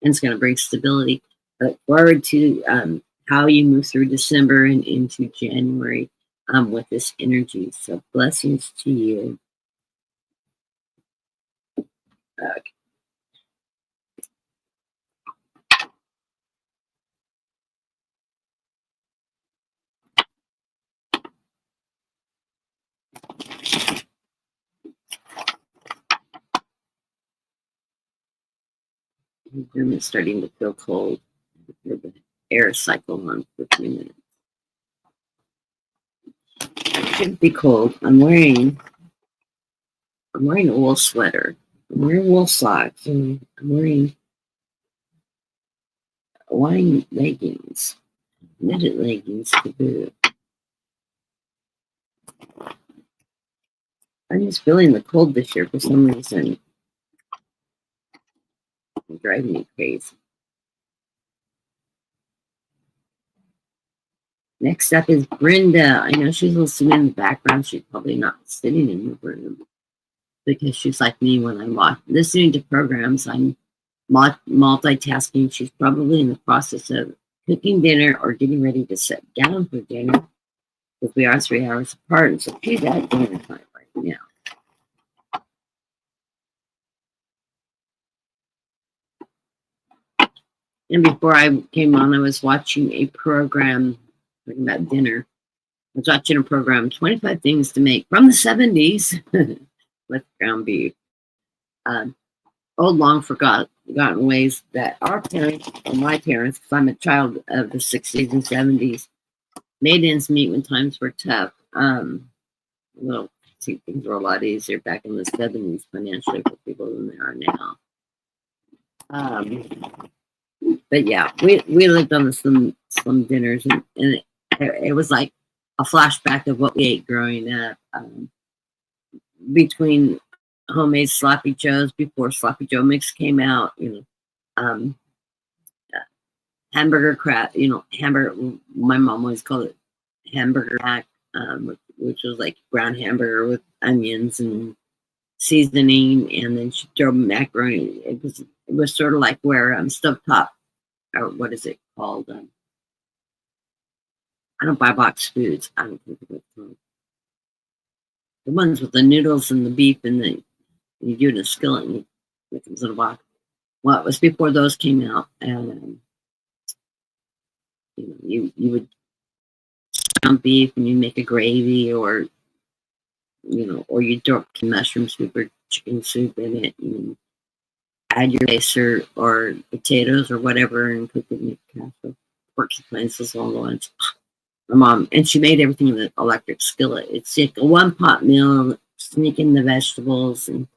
Speaker 1: and it's going to bring stability. I look forward to how you move through December and into January with this energy. So blessings to you. Okay. The room is starting to feel cold. The air cycle on for a few minutes. It shouldn't be cold. I'm wearing a wool sweater. I'm wearing wool socks, and I'm wearing Hawaiian leggings, knitted leggings to boot. I'm just feeling the cold this year for some reason. It's driving me crazy. Next up is Brenda. I know she's listening in the background. She's probably not sitting in the room because she's like me when I'm listening to programs. I'm multitasking. She's probably in the process of cooking dinner or getting ready to sit down for dinner because we are 3 hours apart. And so she's at dinner time right now. And before I came on, I was watching a program talking about dinner. I was watching a program, 25 Things to Make from the 70s with ground beef. Old, long forgotten ways that our parents, or my parents, because I'm a child of the 60s and 70s, made ends meet when times were tough. Well, see, things were a lot easier back in the 70s financially for people than they are now. But yeah, we lived on the slim dinners, and it was like a flashback of what we ate growing up. Between homemade sloppy joes before sloppy joe mix came out, hamburger crap, hamburger. My mom always called it hamburger hack, which was like ground hamburger with onions and seasoning, and then she throw macaroni. It was sort of like where stovetop, or what is it called? I don't buy boxed foods. I don't think of it. The ones with the noodles and the beef and you do it in a skillet and it comes in a box. Well, it was before those came out, and you would ground beef and you make a gravy, or or you throw mushroom soup or chicken soup in it and add your rice or potatoes or whatever and cook it in your casserole. Porcupines was all the ones. My mom, and she made everything in the electric skillet. It's like a one-pot meal, sneak in the vegetables, and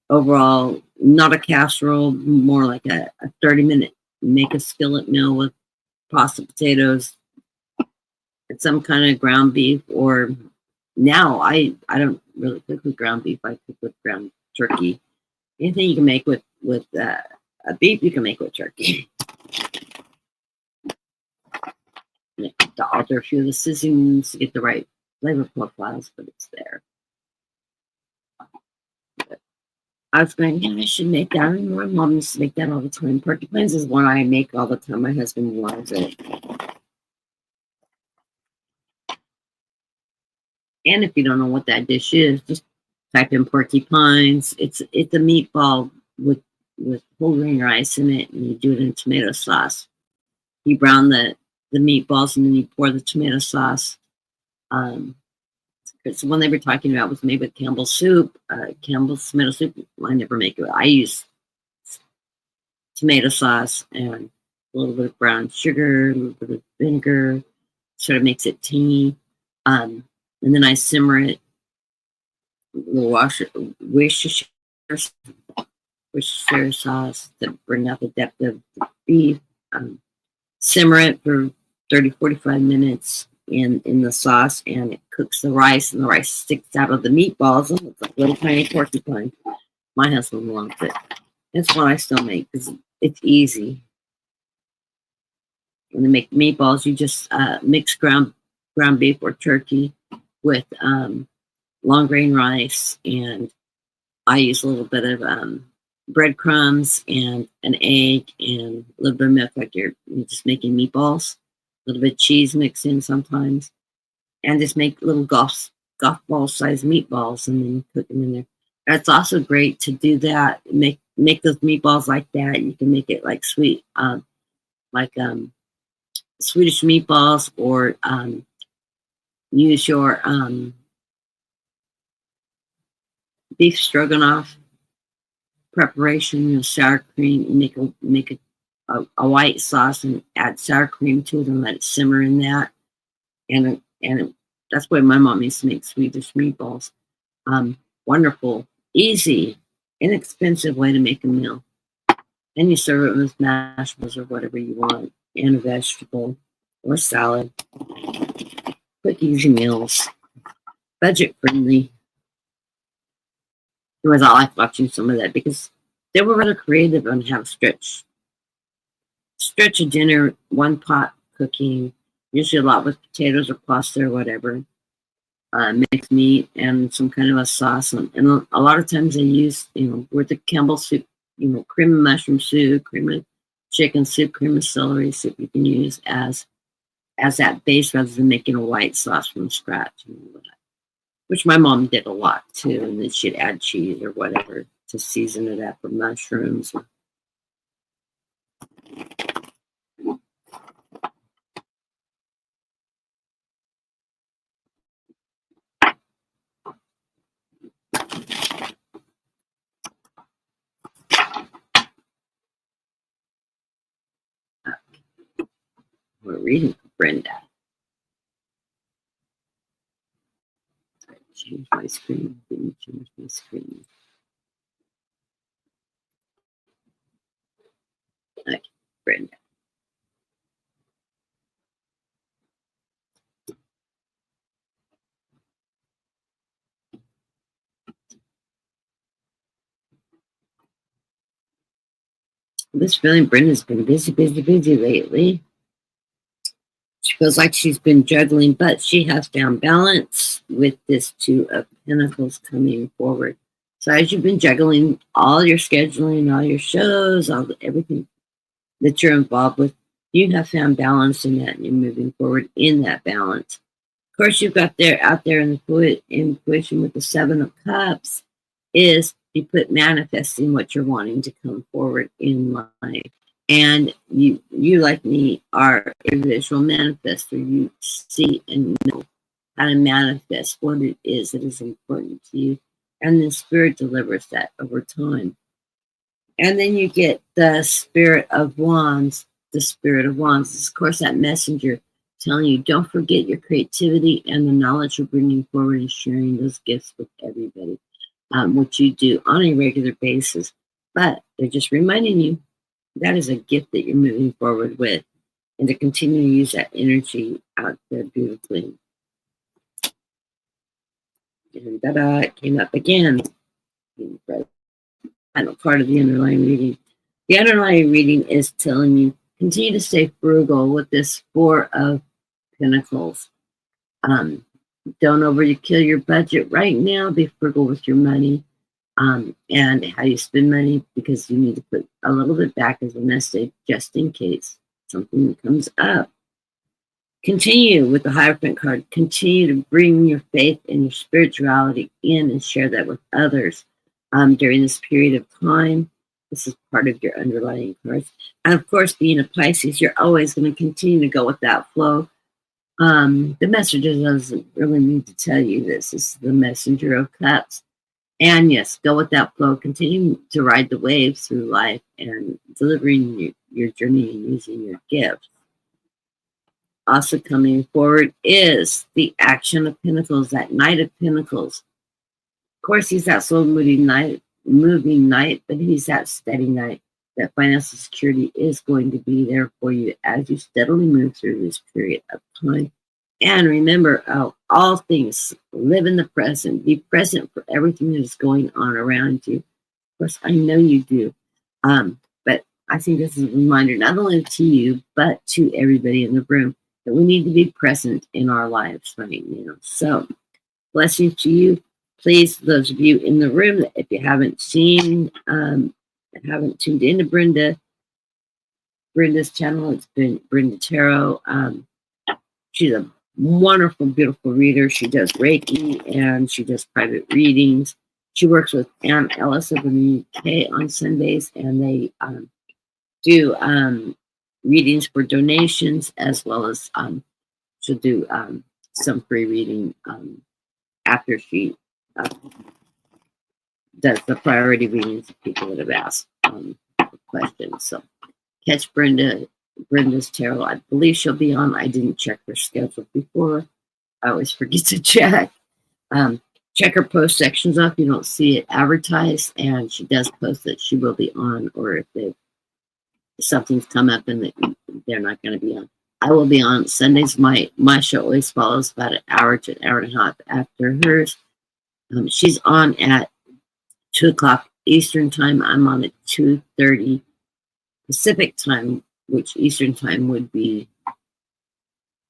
Speaker 1: overall, not a casserole, more like a 30-minute make a skillet meal with pasta, potatoes, and some kind of ground beef. Or now I don't really cook with ground beef. I cook with ground turkey. Anything you can make with a beef, you can make with turkey. To alter a few of the seasonings to get the right flavor profiles, but it's there. But I was going, I should make that. My mom used to make that all the time. Porcupines is one I make all the time. My husband loves it. And if you don't know what that dish is, just type in porcupines. It's a meatball with whole grain rice in it, and you do it in tomato sauce. You brown the meatballs, and then you pour the tomato sauce. The one they were talking about was made with Campbell's soup. Campbell's tomato soup, I never make it. I use tomato sauce and a little bit of brown sugar, a little bit of vinegar, sort of makes it tangy. And then I simmer it. Worcestershire sauce to bring out the depth of the beef. Simmer it for 30-45 minutes in the sauce, and it cooks the rice, and the rice sticks out of the meatballs, and it's like little tiny porcupine. My husband loves it. It's one I still make because it's easy. When you make meatballs, you just mix ground beef or turkey with long grain rice, and I use a little bit of breadcrumbs and an egg and a little bit of milk, like you're just making meatballs. A little bit of cheese mixed in sometimes, and just make little golf ball sized meatballs, and then put them in there. That's also great to do that. Make those meatballs like that. You can make it like like Swedish meatballs, or use your beef stroganoff preparation. Sour cream. Make a white sauce and add sour cream to it and let it simmer in that. And that's why my mom used to make Swedish meatballs. Wonderful, easy, inexpensive way to make a meal. And you serve it with mashed potatoes or whatever you want, and a vegetable or salad. Quick, easy meals, budget friendly. Anyways, I like watching some of that because they were rather creative on how to stretch a dinner, one pot cooking, usually a lot with potatoes or pasta or whatever, mixed meat and some kind of a sauce. And a lot of times they use, with the Campbell soup, cream of mushroom soup, cream of chicken soup, cream of celery soup you can use as that base rather than making a white sauce from scratch. Which my mom did a lot too, and then she'd add cheese or whatever to season it up, or mushrooms. We're reading for Brenda. Change my screen. Didn't change my screen. Okay, Brenda. This feeling Brenda's been busy lately. She feels like she's been juggling, but she has found balance with this Two of Pentacles coming forward. So as you've been juggling all your scheduling, all your shows, everything that you're involved with, you have found balance in that, and you're moving forward in that balance. Of course, you've got out there in the intuition with the Seven of Cups is you put manifesting what you're wanting to come forward in life. And you like me are a visual manifestor. You see and know how to manifest what it is that is important to you, and the spirit delivers that over time. And then you get the Spirit of Wands. The Spirit of Wands is, of course, that messenger telling you, don't forget your creativity and the knowledge you're bringing forward and sharing those gifts with everybody, which you do on a regular basis. But they're just reminding you that is a gift that you're moving forward with, and to continue to use that energy out there beautifully. And ta-da, it came up again. Final part of the underlying reading. The underlying reading is telling you continue to stay frugal with this Four of Pentacles. Don't overkill your budget right now. Be frugal with your money. And how you spend money, because you need to put a little bit back as a nest egg just in case something comes up. Continue with the Hierophant card. Continue to bring your faith and your spirituality in and share that with others during this period of time. This is part of your underlying cards. And of course, being a Pisces, you're always going to continue to go with that flow. The messenger doesn't really need to tell you this. This is the Messenger of Cups. And yes, go with that flow. Continue to ride the waves through life and delivering your journey and using your gifts. Also coming forward is the Action of Pentacles, that Knight of Pentacles. Of course, he's that slow-moving knight, but he's that steady knight. That financial security is going to be there for you as you steadily move through this period of time. And remember, all things, live in the present. Be present for everything that is going on around you. Of course, I know you do. But I think this is a reminder, not only to you, but to everybody in the room, that we need to be present in our lives right now. So, blessings to you. Please, those of you in the room, if you haven't seen haven't tuned into Brenda's channel, it's been Brenda Tarot. She's a wonderful, beautiful reader. She does Reiki and she does private readings. She works with Ann Ellis of the UK on Sundays, and they do readings for donations, as well as she'll do some free reading after she does the priority readings of people that have asked questions. So catch Brenda's tarot. I believe she'll be on. I didn't check her schedule before. I always forget to check. Check her post sections up. You don't see it advertised, and she does post that she will be on, or if something's come up and that they're not going to be on. I will be on Sundays. My show always follows about an hour to an hour and a half after hers. She's on at 2 o'clock Eastern time. I'm on at 2:30 Pacific time, which Eastern time would be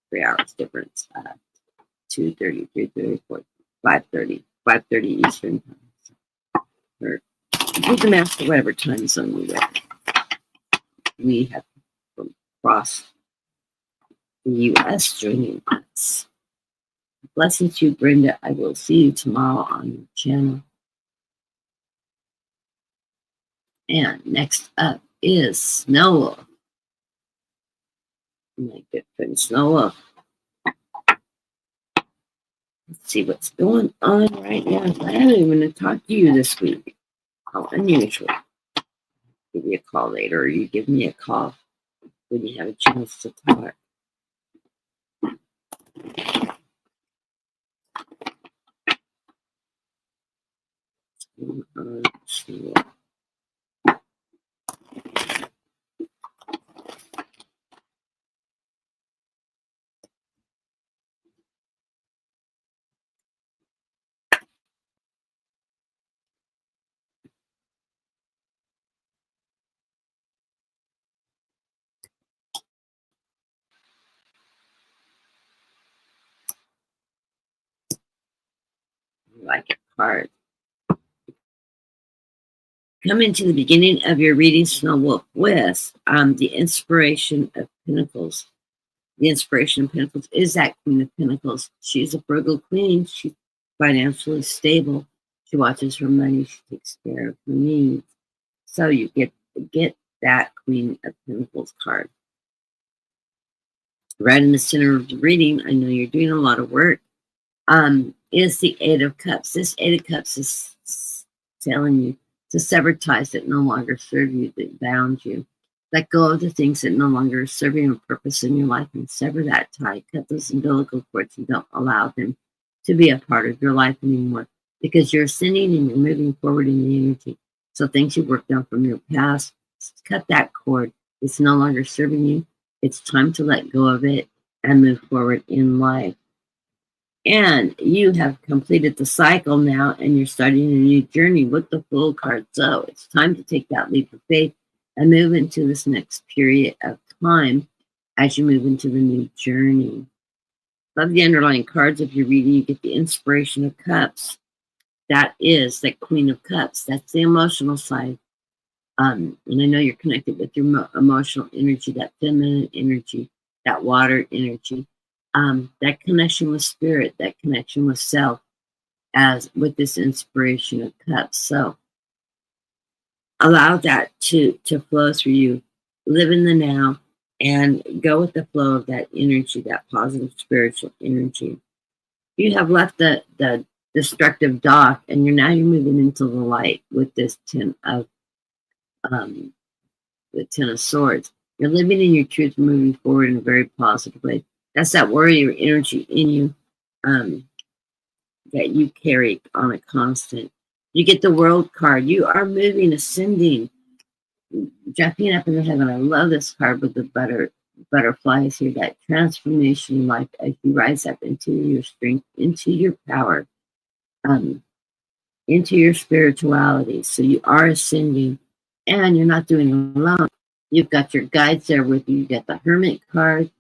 Speaker 1: 3 hours difference. 2:30, 3:30, 5:30, 5:30 Eastern time. Or do the math for whatever time zone we have from across the U.S. joining us. Blessings to you, Brenda. I will see you tomorrow on your channel. And next up is Snow. My good friend Snow. Let's see what's going on right now. I haven't even going to talk to you this week. How unusual. Give you a call later, or you give me a call when you have a chance to talk. Like a card. Come into the beginning of your reading, Snow Wolf, with the Inspiration of Pentacles. The Inspiration of Pentacles is that Queen of Pentacles. She's a frugal queen. She's financially stable. She watches her money. She takes care of her needs. So you get that Queen of Pentacles card. Right in the center of the reading, I know you're doing a lot of work, is the Eight of Cups. This Eight of Cups is telling you to sever ties that no longer serve you, that bound you. Let go of the things that no longer serve you a purpose in your life and sever that tie. Cut those umbilical cords and don't allow them to be a part of your life anymore, because you're ascending and you're moving forward in the energy. So things you worked on from your past, cut that cord. It's no longer serving you. It's time to let go of it and move forward in life. And you have completed the cycle now, and you're starting a new journey with the Fool card. So it's time to take that leap of faith and move into this next period of time as you move into the new journey. Love the underlying cards of your reading. You get the Inspiration of Cups. That is the Queen of Cups. That's the emotional side. And I know you're connected with your emotional energy, that feminine energy, that water energy. That connection with spirit, that connection with self, as with this Inspiration of Cups. So allow that to flow through you. Live in the now and go with the flow of that energy, that positive spiritual energy. You have left the destructive dark, and you're moving into the light with this Ten of Swords. You're living in your truth, moving forward in a very positive way. That's that warrior energy in you that you carry on a constant. You get the World card. You are moving, ascending, jumping up in the heaven. I love this card with the butterflies here. That transformation in life as you rise up into your strength, into your power, into your spirituality. So you are ascending, and you're not doing it alone. You've got your guides there with you. You get the Hermit card.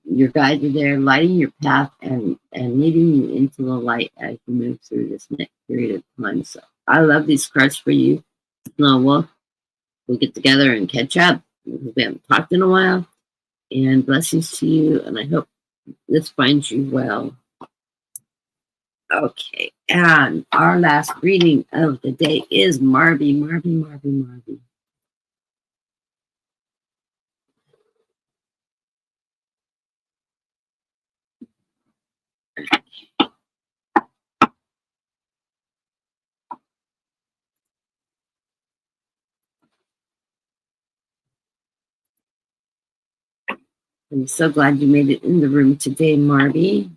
Speaker 1: Your guides are there lighting your path and leading you into the light as you move through this next period of time. So I love these cards for you, Snow Wolf. we'll get together and catch up. We haven't talked in a while. And blessings to you. And I hope this finds you well. Okay. And our last reading of the day is Marby. I'm so glad you made it in the room today, Marby.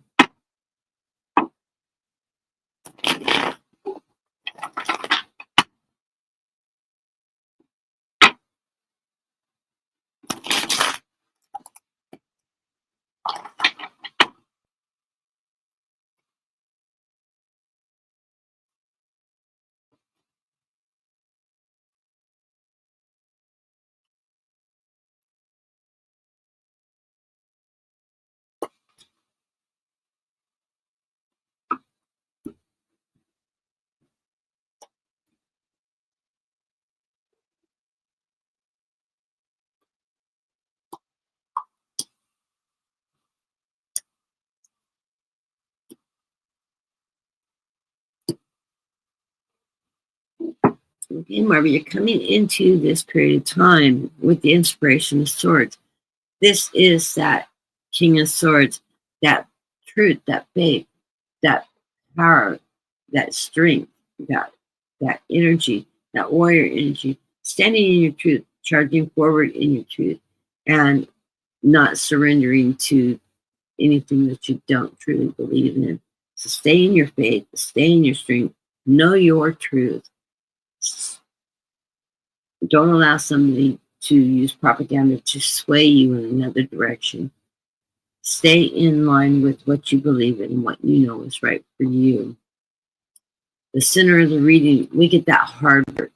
Speaker 1: Okay, Marby, you're coming into this period of time with the inspiration of swords. This is that King of Swords, that truth, that faith, that power, that strength, that energy, that warrior energy, standing in your truth, charging forward in your truth, and not surrendering to anything that you don't truly believe in. So stay in your faith, stay in your strength, know your truth. Don't allow somebody to use propaganda to sway you in another direction. Stay in line with what you believe in and what you know is right for you. The center of the reading, we get that hard work.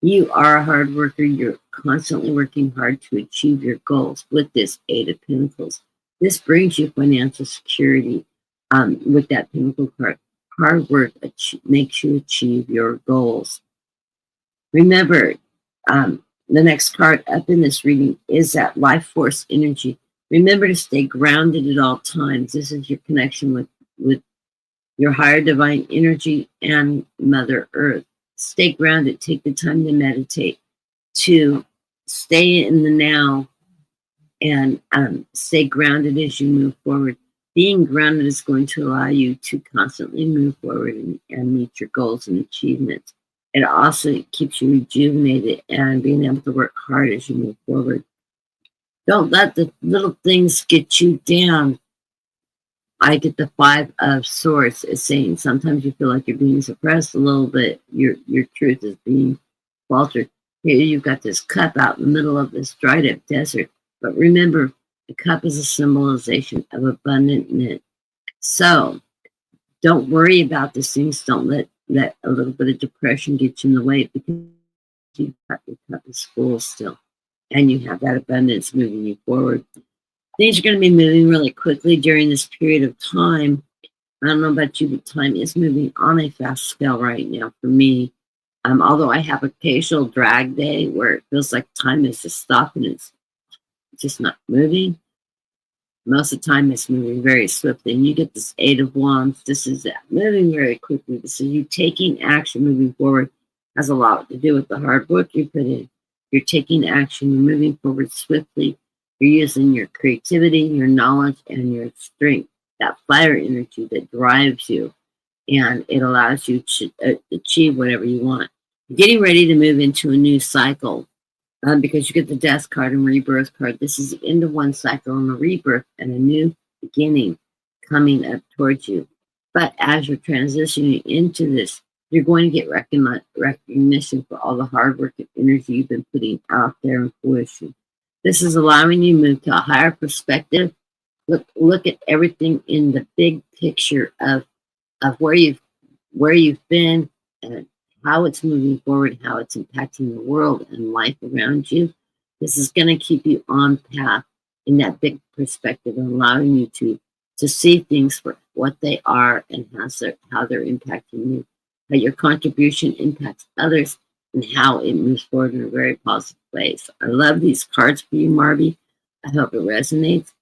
Speaker 1: You are a hard worker. You're constantly working hard to achieve your goals with this Eight of Pentacles. This brings you financial security with that Pentacle card. Hard work makes you achieve your goals. Remember, the next card up in this reading is that life force energy. Remember to stay grounded at all times. This is your connection with your higher divine energy and Mother Earth. Stay grounded. Take the time to meditate, to stay in the now, and stay grounded as you move forward. Being grounded is going to allow you to constantly move forward and meet your goals and achievements. It also keeps you rejuvenated and being able to work hard as you move forward. Don't let the little things get you down. I get the Five of Swords as saying sometimes you feel like you're being suppressed a little bit. Your truth is being faltered. Here you've got this cup out in the middle of this dried up desert. But remember, the cup is a symbolization of abundance. So don't worry about these things. Don't let a little bit of depression get you in the way, because your cup is full still. And you have that abundance moving you forward. Things are going to be moving really quickly during this period of time. I don't know about you, but time is moving on a fast scale right now for me. Although I have occasional drag day where it feels like time is just stopping, it's just not moving. Most of the time it's moving very swiftly. And you get this Eight of Wands. This is that moving very quickly. This is you taking action, moving forward. Has a lot to do with the hard work you put in. You're taking action, you're moving forward swiftly. You're using your creativity, your knowledge, and your strength, that fire energy that drives you, and it allows you to achieve whatever you want. You're getting ready to move into a new cycle because you get the Death card and Rebirth card. This is the end of one cycle and a rebirth and a new beginning coming up towards you. But as you're transitioning into this, you're going to get recognition for all the hard work and energy you've been putting out there in fruition. This is allowing you to move to a higher perspective. Look at everything in the big picture of where you've been and how it's moving forward, how it's impacting the world and life around you. This is going to keep you on path in that big perspective and allowing you to see things for what they are and how they're impacting you, how your contribution impacts others, and how it moves forward in a very positive way. So I love these cards for you, Marby. I hope it resonates.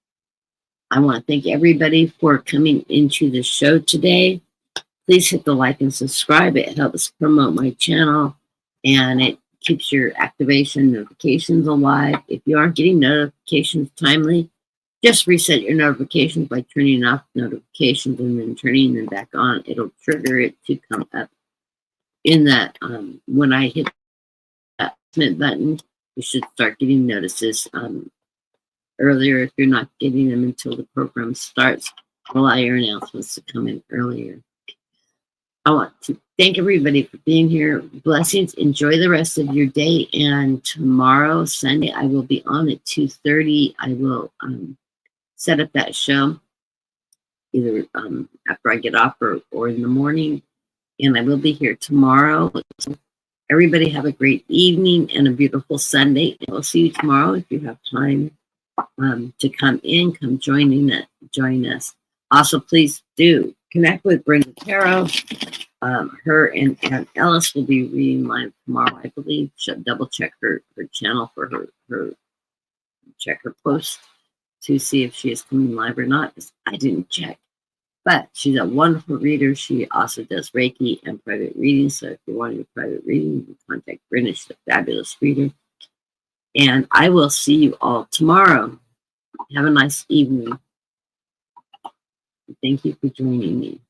Speaker 1: I want to thank everybody for coming into the show today. Please hit the like and subscribe. It helps promote my channel and it keeps your activation notifications alive. If you aren't getting notifications timely, just reset your notifications by turning off notifications and then turning them back on. It'll trigger it to come up in that when I hit that submit button, you should start getting notices earlier if you're not getting them until the program starts. Allow your announcements to come in earlier. I want to thank everybody for being here. Blessings. Enjoy the rest of your day. And tomorrow, Sunday, I will be on at 2:30. I will set up that show either after I get off or in the morning. And I will be here tomorrow. So everybody have a great evening and a beautiful Sunday. And we'll see you tomorrow if you have time to come in, come join us. Also, please do connect with Brenda Caro. Her and Aunt Ellis will be reading live tomorrow, I believe. Should double check her channel for her check her post to see if she is coming live or not. I didn't check. But she's a wonderful reader. She also does Reiki and private reading. So if you're wanting a private reading, you can contact Brenda. She's a fabulous reader. And I will see you all tomorrow. Have a nice evening. Thank you for joining me.